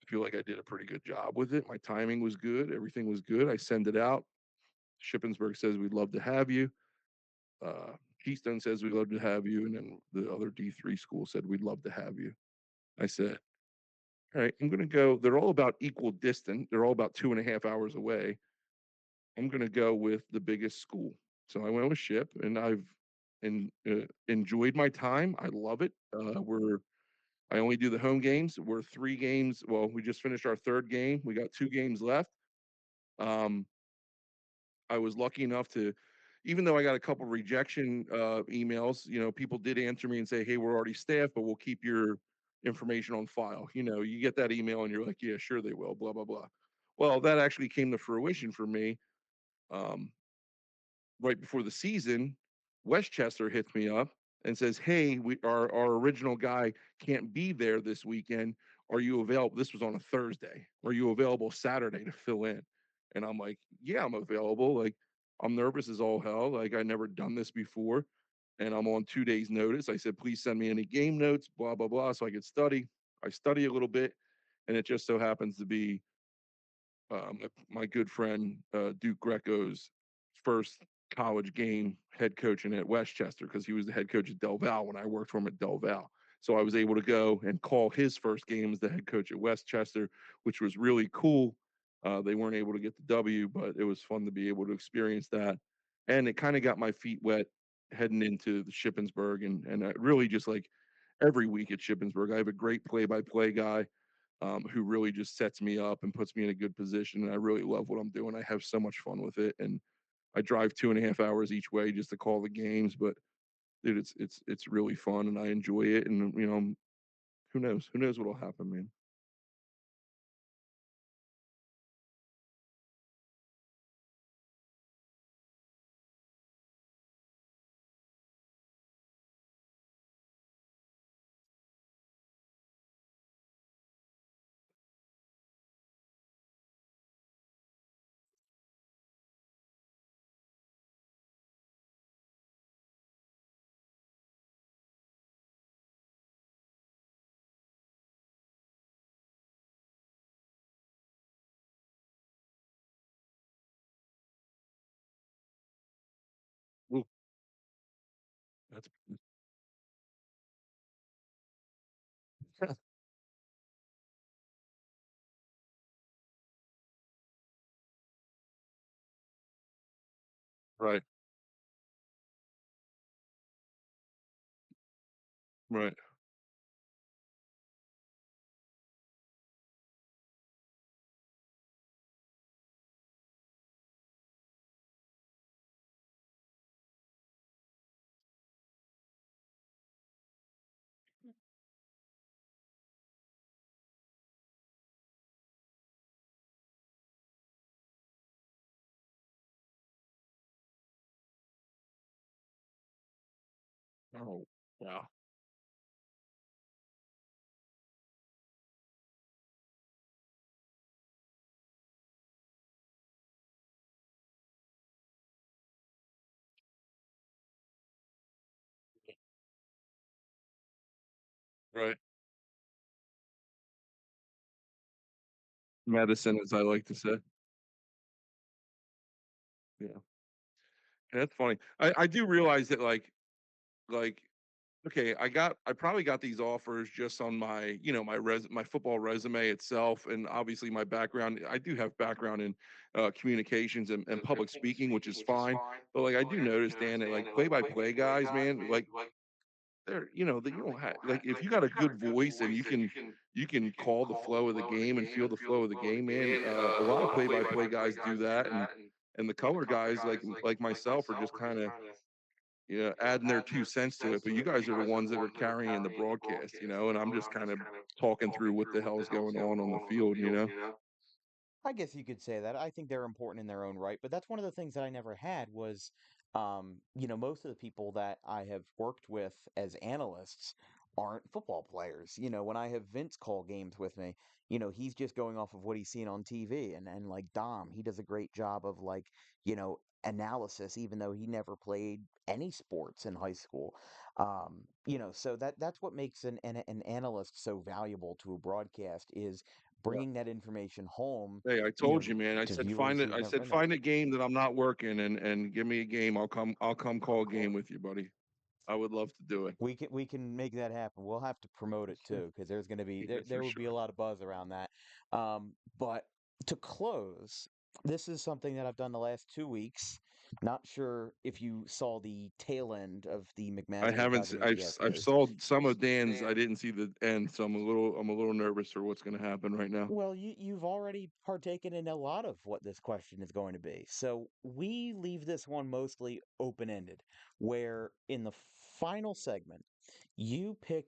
I feel like I did a pretty good job with it. My timing was good. Everything was good. I send it out. Shippensburg says we'd love to have you. Keystone says we'd love to have you, and then the other D3 school said we'd love to have you. I said, all right, I'm going to go. They're all about equal distant. They're all about 2.5 hours away. I'm going to go with the biggest school. So I went with Ship, and enjoyed my time. I love it. I only do the home games. We're 3 games. Well, we just finished our third game. We got 2 games left. Um, I was lucky enough to, even though I got a couple rejection emails, people did answer me and say, "Hey, we're already staffed, but we'll keep your information on file." You get that email and you're like, "Yeah, sure they will." Blah blah blah. Well, that actually came to fruition for me. Um, right before the season, Westchester hits me up and says, "Hey, our original guy can't be there this weekend. Are you available?" This was on a Thursday. "Are you available Saturday to fill in?" And I'm like, "Yeah, I'm available." Like, I'm nervous as all hell. Like, I never done this before, and I'm on 2 days' notice. I said, "Please send me any game notes, blah blah blah, so I could study." I study a little bit, and it just so happens to be my good friend Duke Greco's first college game head coaching at Westchester because he was the head coach at Del Val when I worked for him at Del Val. So I was able to go and call his first game as the head coach at Westchester, which was really cool. They weren't able to get the W, but it was fun to be able to experience that. And it kind of got my feet wet heading into the Shippensburg and I really just like every week at Shippensburg. I have a great play-by-play guy who really just sets me up and puts me in a good position. And I really love what I'm doing. I have so much fun with it, and I drive 2.5 hours each way just to call the games. But dude, it's really fun, and I enjoy it. And who knows? Who knows what'll happen, man? Well, that's right, right. Oh, wow. Right. Medicine, as I like to say. Yeah, and that's funny. I do realize that like okay, I probably got these offers just on my, my football resume itself, and obviously my background. I do have background in communications and public speaking, which is fine. But like I do notice, Dan, that like play-by-play guys, man, like they're that you don't have like if you got a good voice and you can call the flow of the game and feel the flow of the game, man. A lot of play-by-play guys do that, and the color guys like myself are just kind of adding their 2 cents to it. But you guys are the ones that are carrying the broadcast, and I'm just kind of talking through what the hell is going on the field. I guess you could say that. I think they're important in their own right, but that's one of the things that I never had was, most of the people that I have worked with as analysts aren't football players. When I have Vince call games with me, he's just going off of what he's seen on TV, and like Dom, he does a great job of like, analysis, even though he never played any sports in high school. So that's what makes an analyst so valuable to a broadcast is Yeah. bringing that information home, Hey, I you told know, you, man. I to said find viewers it. who've I never said been there. find a game that I'm not working, and give me a game. I'll come call a game with you, buddy. I would love to do it. We can make that happen. We'll have to promote it too, because there's going to be Yeah, there for would be a sure. lot of buzz around that. But to close, this is something that I've done the last 2 weeks. Not sure if you saw the tail end of the I McMaster haven't. Academy I've fiascos. saw some of Dan's. I didn't see the end, so I'm a little nervous for what's going to happen right now. Well, you've already partaken in a lot of what this question is going to be. So we leave this one mostly open-ended, where in the final segment, you pick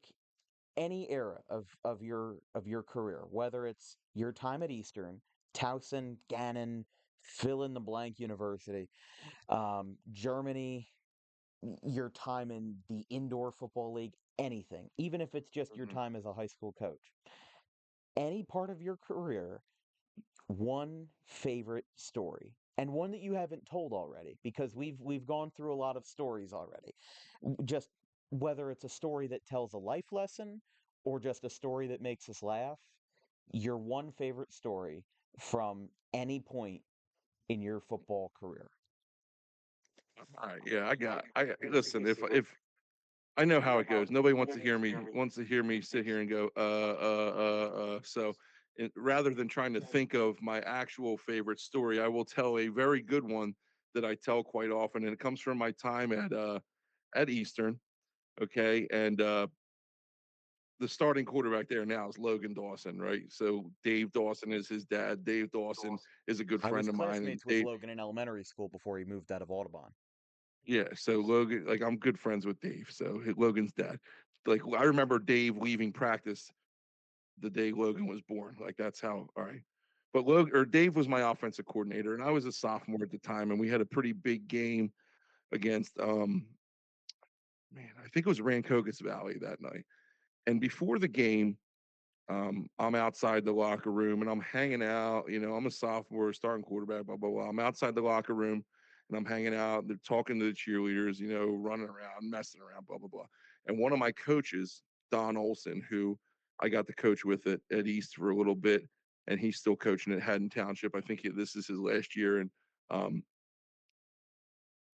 any era of your career, whether it's your time at Eastern, Towson, Gannon, fill in the blank university, Germany, your time in the indoor football league, anything, even if it's just your Mhm. time as a high school coach. Any part of your career, one favorite story and one that you haven't told already because we've gone through a lot of stories already. Just whether it's a story that tells a life lesson or just a story that makes us laugh, your one favorite story from any point in your football career. All right. Yeah, listen. If I know how it goes. Nobody wants to hear me sit here and go, So, rather than trying to think of my actual favorite story, I will tell a very good one that I tell quite often, and it comes from my time at Eastern. Okay, and the starting quarterback there now is Logan Dawson, right? So Dave Dawson is his dad. Dave Dawson is a good I was friend of mine, and classmates with Dave, Logan in elementary school before he moved out of Audubon. yeah. So Logan, like I'm good friends with Dave. So Logan's dad. Like I remember Dave leaving practice the day Logan was born. Like that's how. All right. But Dave was my offensive coordinator, and I was a sophomore at the time, and we had a pretty big game against man, I think it was Rancocas Valley that night. And before the game, I'm outside the locker room and I'm hanging out. I'm a sophomore, starting quarterback, blah blah blah. I'm outside the locker room and I'm hanging out. They're talking to the cheerleaders, running around, messing around, blah blah blah. And one of my coaches, Don Olson, who I got to coach with at East for a little bit, and he's still coaching at Haddon Township. I think this is his last year. And um,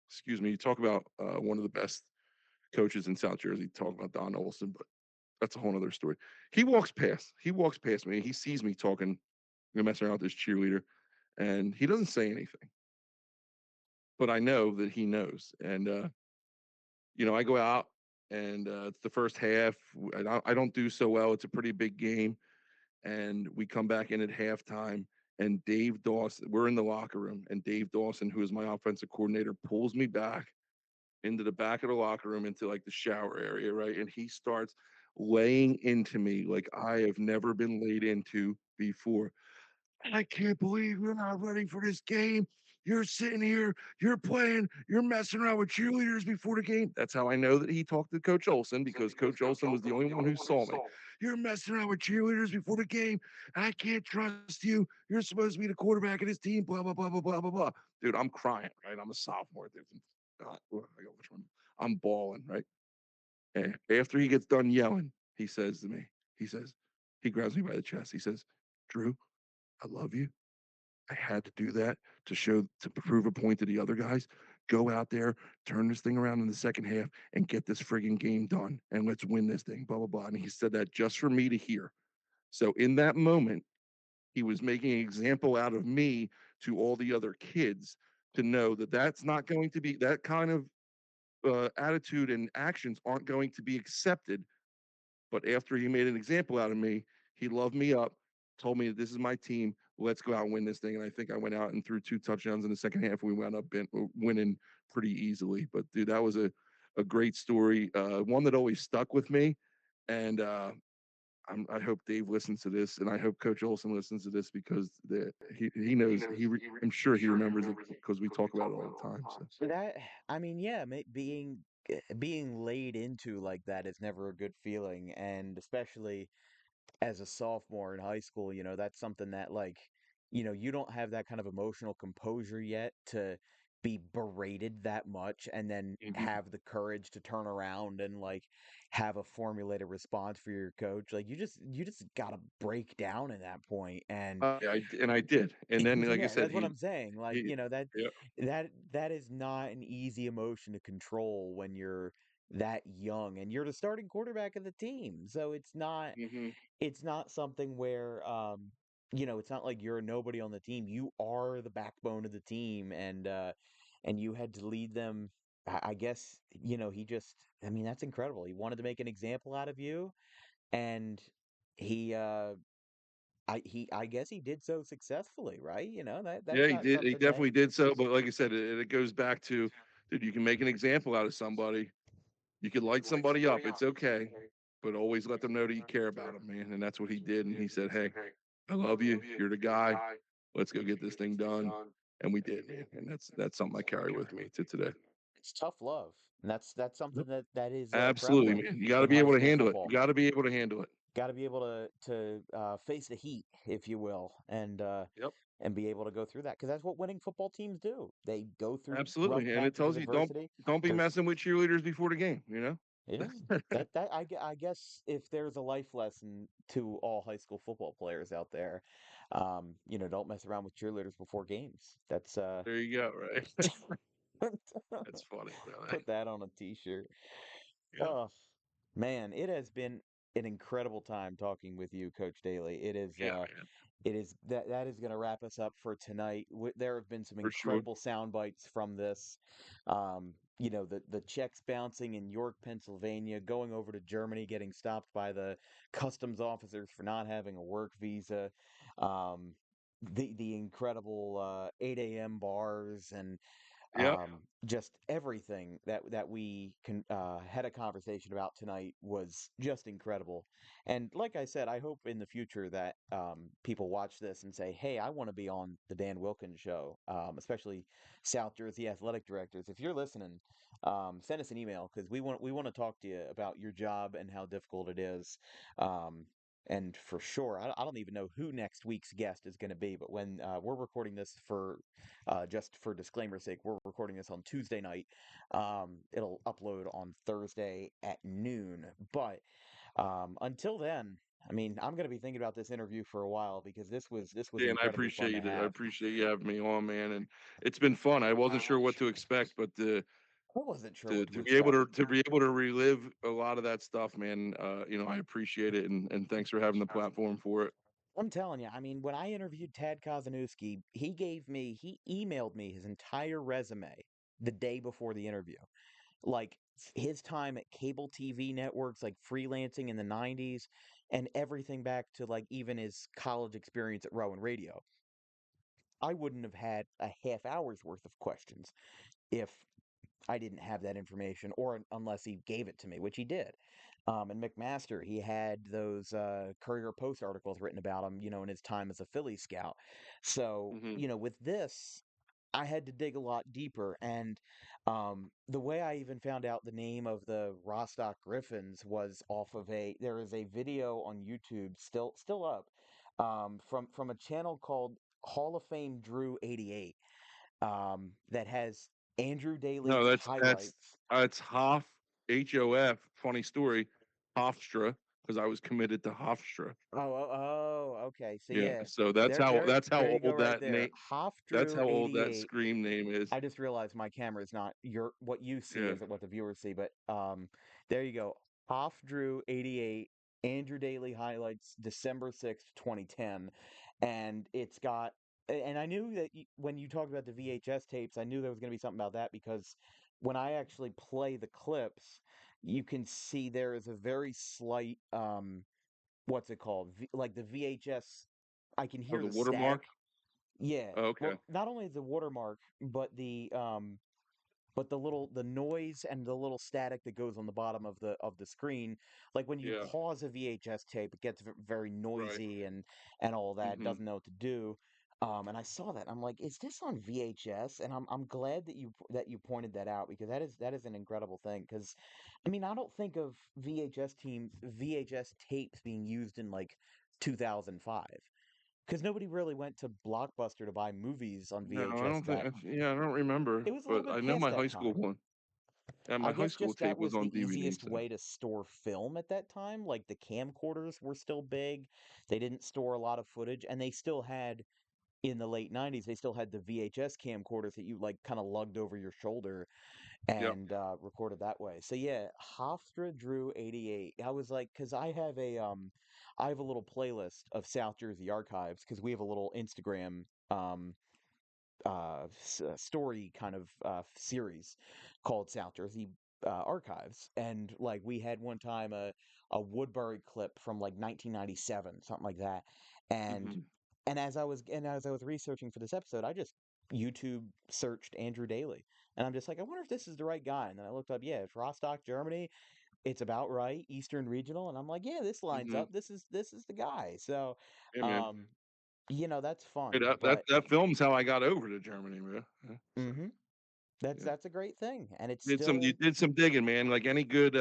excuse me, you talk about one of the best coaches in South Jersey. Talk about Don Olson, but that's a whole other story. He walks past me. He sees me talking, messing around with this cheerleader, and he doesn't say anything. But I know that he knows. And I go out, and it's the first half. I don't do so well. It's a pretty big game, and we come back in at halftime. And Dave Dawson, we're in the locker room, and Dave Dawson, who is my offensive coordinator, pulls me back into the back of the locker room into like the shower area, right? And he starts laying into me like I have never been laid into before. I can't believe you're not ready for this game. You're sitting here, you're playing, you're messing around with cheerleaders before the game. That's how I know that he talked to Coach Olson because Coach Olson was the only one who saw me. You're messing around with cheerleaders before the game. I can't trust you. You're supposed to be the quarterback of this team. Blah blah blah blah blah blah blah. Dude, I'm crying. Right, I'm a sophomore. Dude. I go, which one? I'm bawling. Right. And after he gets done yelling, he says to me, he says, he grabs me by the chest. He says, Drew, I love you. I had to do that to prove a point to the other guys. Go out there, turn this thing around in the second half, and get this frigging game done. And let's win this thing. Blah blah blah. And he said that just for me to hear. So in that moment, he was making an example out of me to all the other kids to know that that's not going to be that kind of attitude and actions aren't going to be accepted. But after he made an example out of me, he loved me up, told me this is my team. Let's go out and win this thing. And I think I went out and threw 2 touchdowns in the second half. We wound up winning pretty easily. But dude, that was a great story. One that always stuck with me. And I hope Dave listens to this, and I hope Coach Olson listens to this because he knows I'm sure he remembers it because we talk about it all the time. So That I mean, yeah, being laid into like that is never a good feeling, and especially as a sophomore in high school, that's something that like, you don't have that kind of emotional composure yet to be berated that much and then mhm. have the courage to turn around and like have a formulated response for your coach. Like you just got to break down in that point and And I did, and then like I yeah, said, that's what I'm saying. Like, he yeah. that is not an easy emotion to control when you're that young and you're the starting quarterback of the team. So Hmm. it's not something where it's not like you're a nobody on the team. You are the backbone of the team and you had to lead them. I guess, he just I mean, that's incredible. He wanted to make an example out of you and he I guess he did so successfully, right? Yeah, That's he not did. He something that definitely did so. But like I said, it goes back to, dude, you can make an example out of somebody. You could light somebody up. It's okay, but always let them know that you care about them, man. And that's what he did. And he said, "Hey, I love you. You're the guy. Let's go get this thing done." And we did, man. And that's something I carry with me to today. it's tough love. And that's something Yep. that is Absolutely, prevalent man. You got to in be high able to school handle it. You football. got to be able to handle it. Got to be able to face the heat, if you will, Yep. and be able to go through that because that's what winning football teams do. They go through rough Absolutely. And it patches of tells you adversity. don't be There's messing with cheerleaders before the game. You Yeah, know. I guess if there's a life lesson to all high school football players out there, don't mess around with cheerleaders before games. That's There you go. Right. That's funny, though. put that on a t-shirt. Yeah. Oh, man, it has been an incredible time talking with you, Coach Daly. Yeah, man. It is that is going to wrap us up for tonight. There have been some For sure. incredible sound bites from this. The checks bouncing in York, Pennsylvania, going over to Germany, getting stopped by the customs officers for not having a work visa. Um, the incredible 8 a.m. bars and Yeah. just everything that we had a conversation about tonight was just incredible. And like I said, I hope in the future that people watch this and say, "Hey, I want to be on the Dan Wilkins show," especially South Jersey athletic directors. If you're listening, send us an email because we want to talk to you about your job and how difficult it is. Um, and for sure, I don't even know who next week's guest is going to be, but when we're recording this for just for disclaimer's sake, we're recording this on Tuesday night. It'll upload on Thursday at noon. But until then, I mean, I'm going to be thinking about this interview for a while because this was Dan, I incredibly fun to appreciate it. I have. appreciate you having me on, man. And it's been fun. I wasn't sure what to expect, but I wasn't sure to what to to be able expect. to be able to relive a lot of that stuff, man. I appreciate it, and thanks for having the platform for it. I'm telling you, I mean, when I interviewed Tad Kozanowski, he emailed me his entire resume the day before the interview. Like his time at cable TV networks, like freelancing in the 90s, and everything back to like even his college experience at Rowan Radio. I wouldn't have had a half hour's worth of questions if I didn't have that information, or unless he gave it to me, which he did. And McMaster, he had those Courier Post articles written about him, in his time as a Philly scout. So, Hmm. with this, I had to dig a lot deeper. And the way I even found out the name of the Rostock Griffins was off of there is a video on YouTube still up from a channel called Hall of Fame Drew 88 that has Andrew No, Daly that's highlights. it's Hoff, HOF. Funny story, Hofstra, because I was committed to Hofstra. Okay. So Yeah, yeah, so that's how there you go old right that there. name. Hoff That's Drew how old that 88. scream name is. I just realized my camera is not what you see Yeah. isn't what the viewers see, but there you go. Hoff Drew 88, Andrew Daly highlights December 6th, 2010. And it's got and I knew that when you talked about the VHS tapes, I knew there was going to be something about that because when I actually play the clips, you can see there is a very slight what's it called? Like the VHS, I can Oh, hear the the static. watermark. Yeah. Oh, okay. Well, not only the watermark, but but the noise and the little static that goes on the bottom of the screen, like when you Yeah. pause a VHS tape, it gets very Right. noisy and all that, Mhm. doesn't know what to do. And I saw that. I'm like, is this on VHS? And I'm glad that you pointed that out because that is an incredible thing. Because I mean, I don't think of VHS tapes being used in like 2005 because nobody really went to Blockbuster to buy movies on No, I VHS don't think. Yeah, I don't remember, it was a little but bit I know past my that high school time. one. And my I high guess school just that tape was was on the DVD. easiest So way to store film at that time. Like the camcorders were still big. They didn't store a lot of footage and they still had in the late 90s they still had the VHS camcorders that you like kind of lugged over your shoulder yep. and recorded that way. So yeah, Hofstra Drew 88. I was like cuz I have a little playlist of South Jersey archives cuz we have a little Instagram story kind of series called South Jersey Archives, and like we had one time a Woodbury clip from like 1997, something like that, and Mhm. as I was researching for this episode, I just YouTube searched Andrew Daley, and I'm just like, I wonder if this is the right guy, and then I looked up, yeah, it's Rostock, Germany. It's about right, Eastern Regional, and I'm like, yeah, this lines Mhm. up. This is the guy. So, Yeah, man. um, that's Hey, fun, that but. film's how I got over to Germany, man. Yeah, so Mhm. That's yeah. that's a great thing, and it's You still did some digging, man, like any good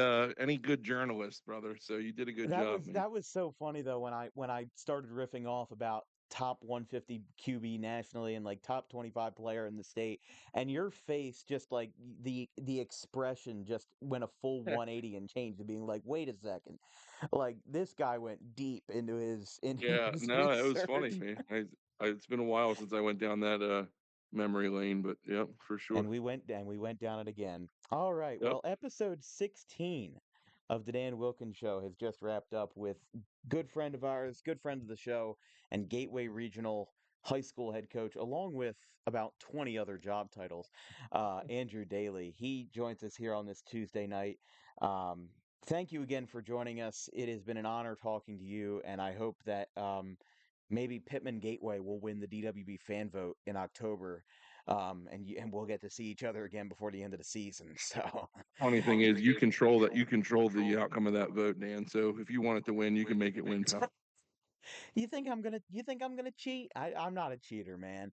journalist, brother. So you did a good job, man. that was so funny though when I started riffing off about top 150 QB nationally and like top 25 player in the state, and your face just like the expression just went a full 180 and changed to being like, wait a second, like this guy went deep into his into Yeah, his no, it was funny, research. man. It's been a while since I went down that memory lane, but yep, for sure. And we went down it again. All right. Yep. Well, episode 16 of the Dan Wilkins show has just wrapped up with good friend of ours, good friend of the show, and Gateway Regional high school head coach, along with about 20 other job titles, Andrew Daley. He joins us here on this Tuesday night. Um, Thank you again for joining us. It has been an honor talking to you, and I hope that maybe Pittman Gateway will win the DWB fan vote in October, and we'll get to see each other again before the end of the season. So, Funny thing is, you control the outcome of that vote, Dan. So if you want it to win, you can make it win, pal. you think I'm gonna cheat? I'm not a cheater, man.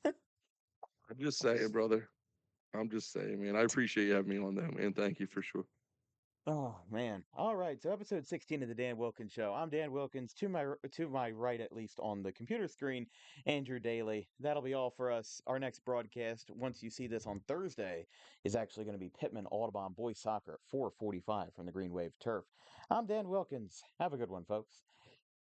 I'm just saying, brother. I'm just saying, man. I appreciate you having me on that, man. Thank you for sure. Oh man. All right. So episode 16 of the Dan Wilkins show. I'm Dan Wilkins. To my right, at least on the computer screen, Andrew Daly. That'll be all for us. Our next broadcast, once you see this on Thursday, is actually going to be Pittman Audubon boys soccer at 4:45 from the Green Wave turf. I'm Dan Wilkins. Have a good one, folks.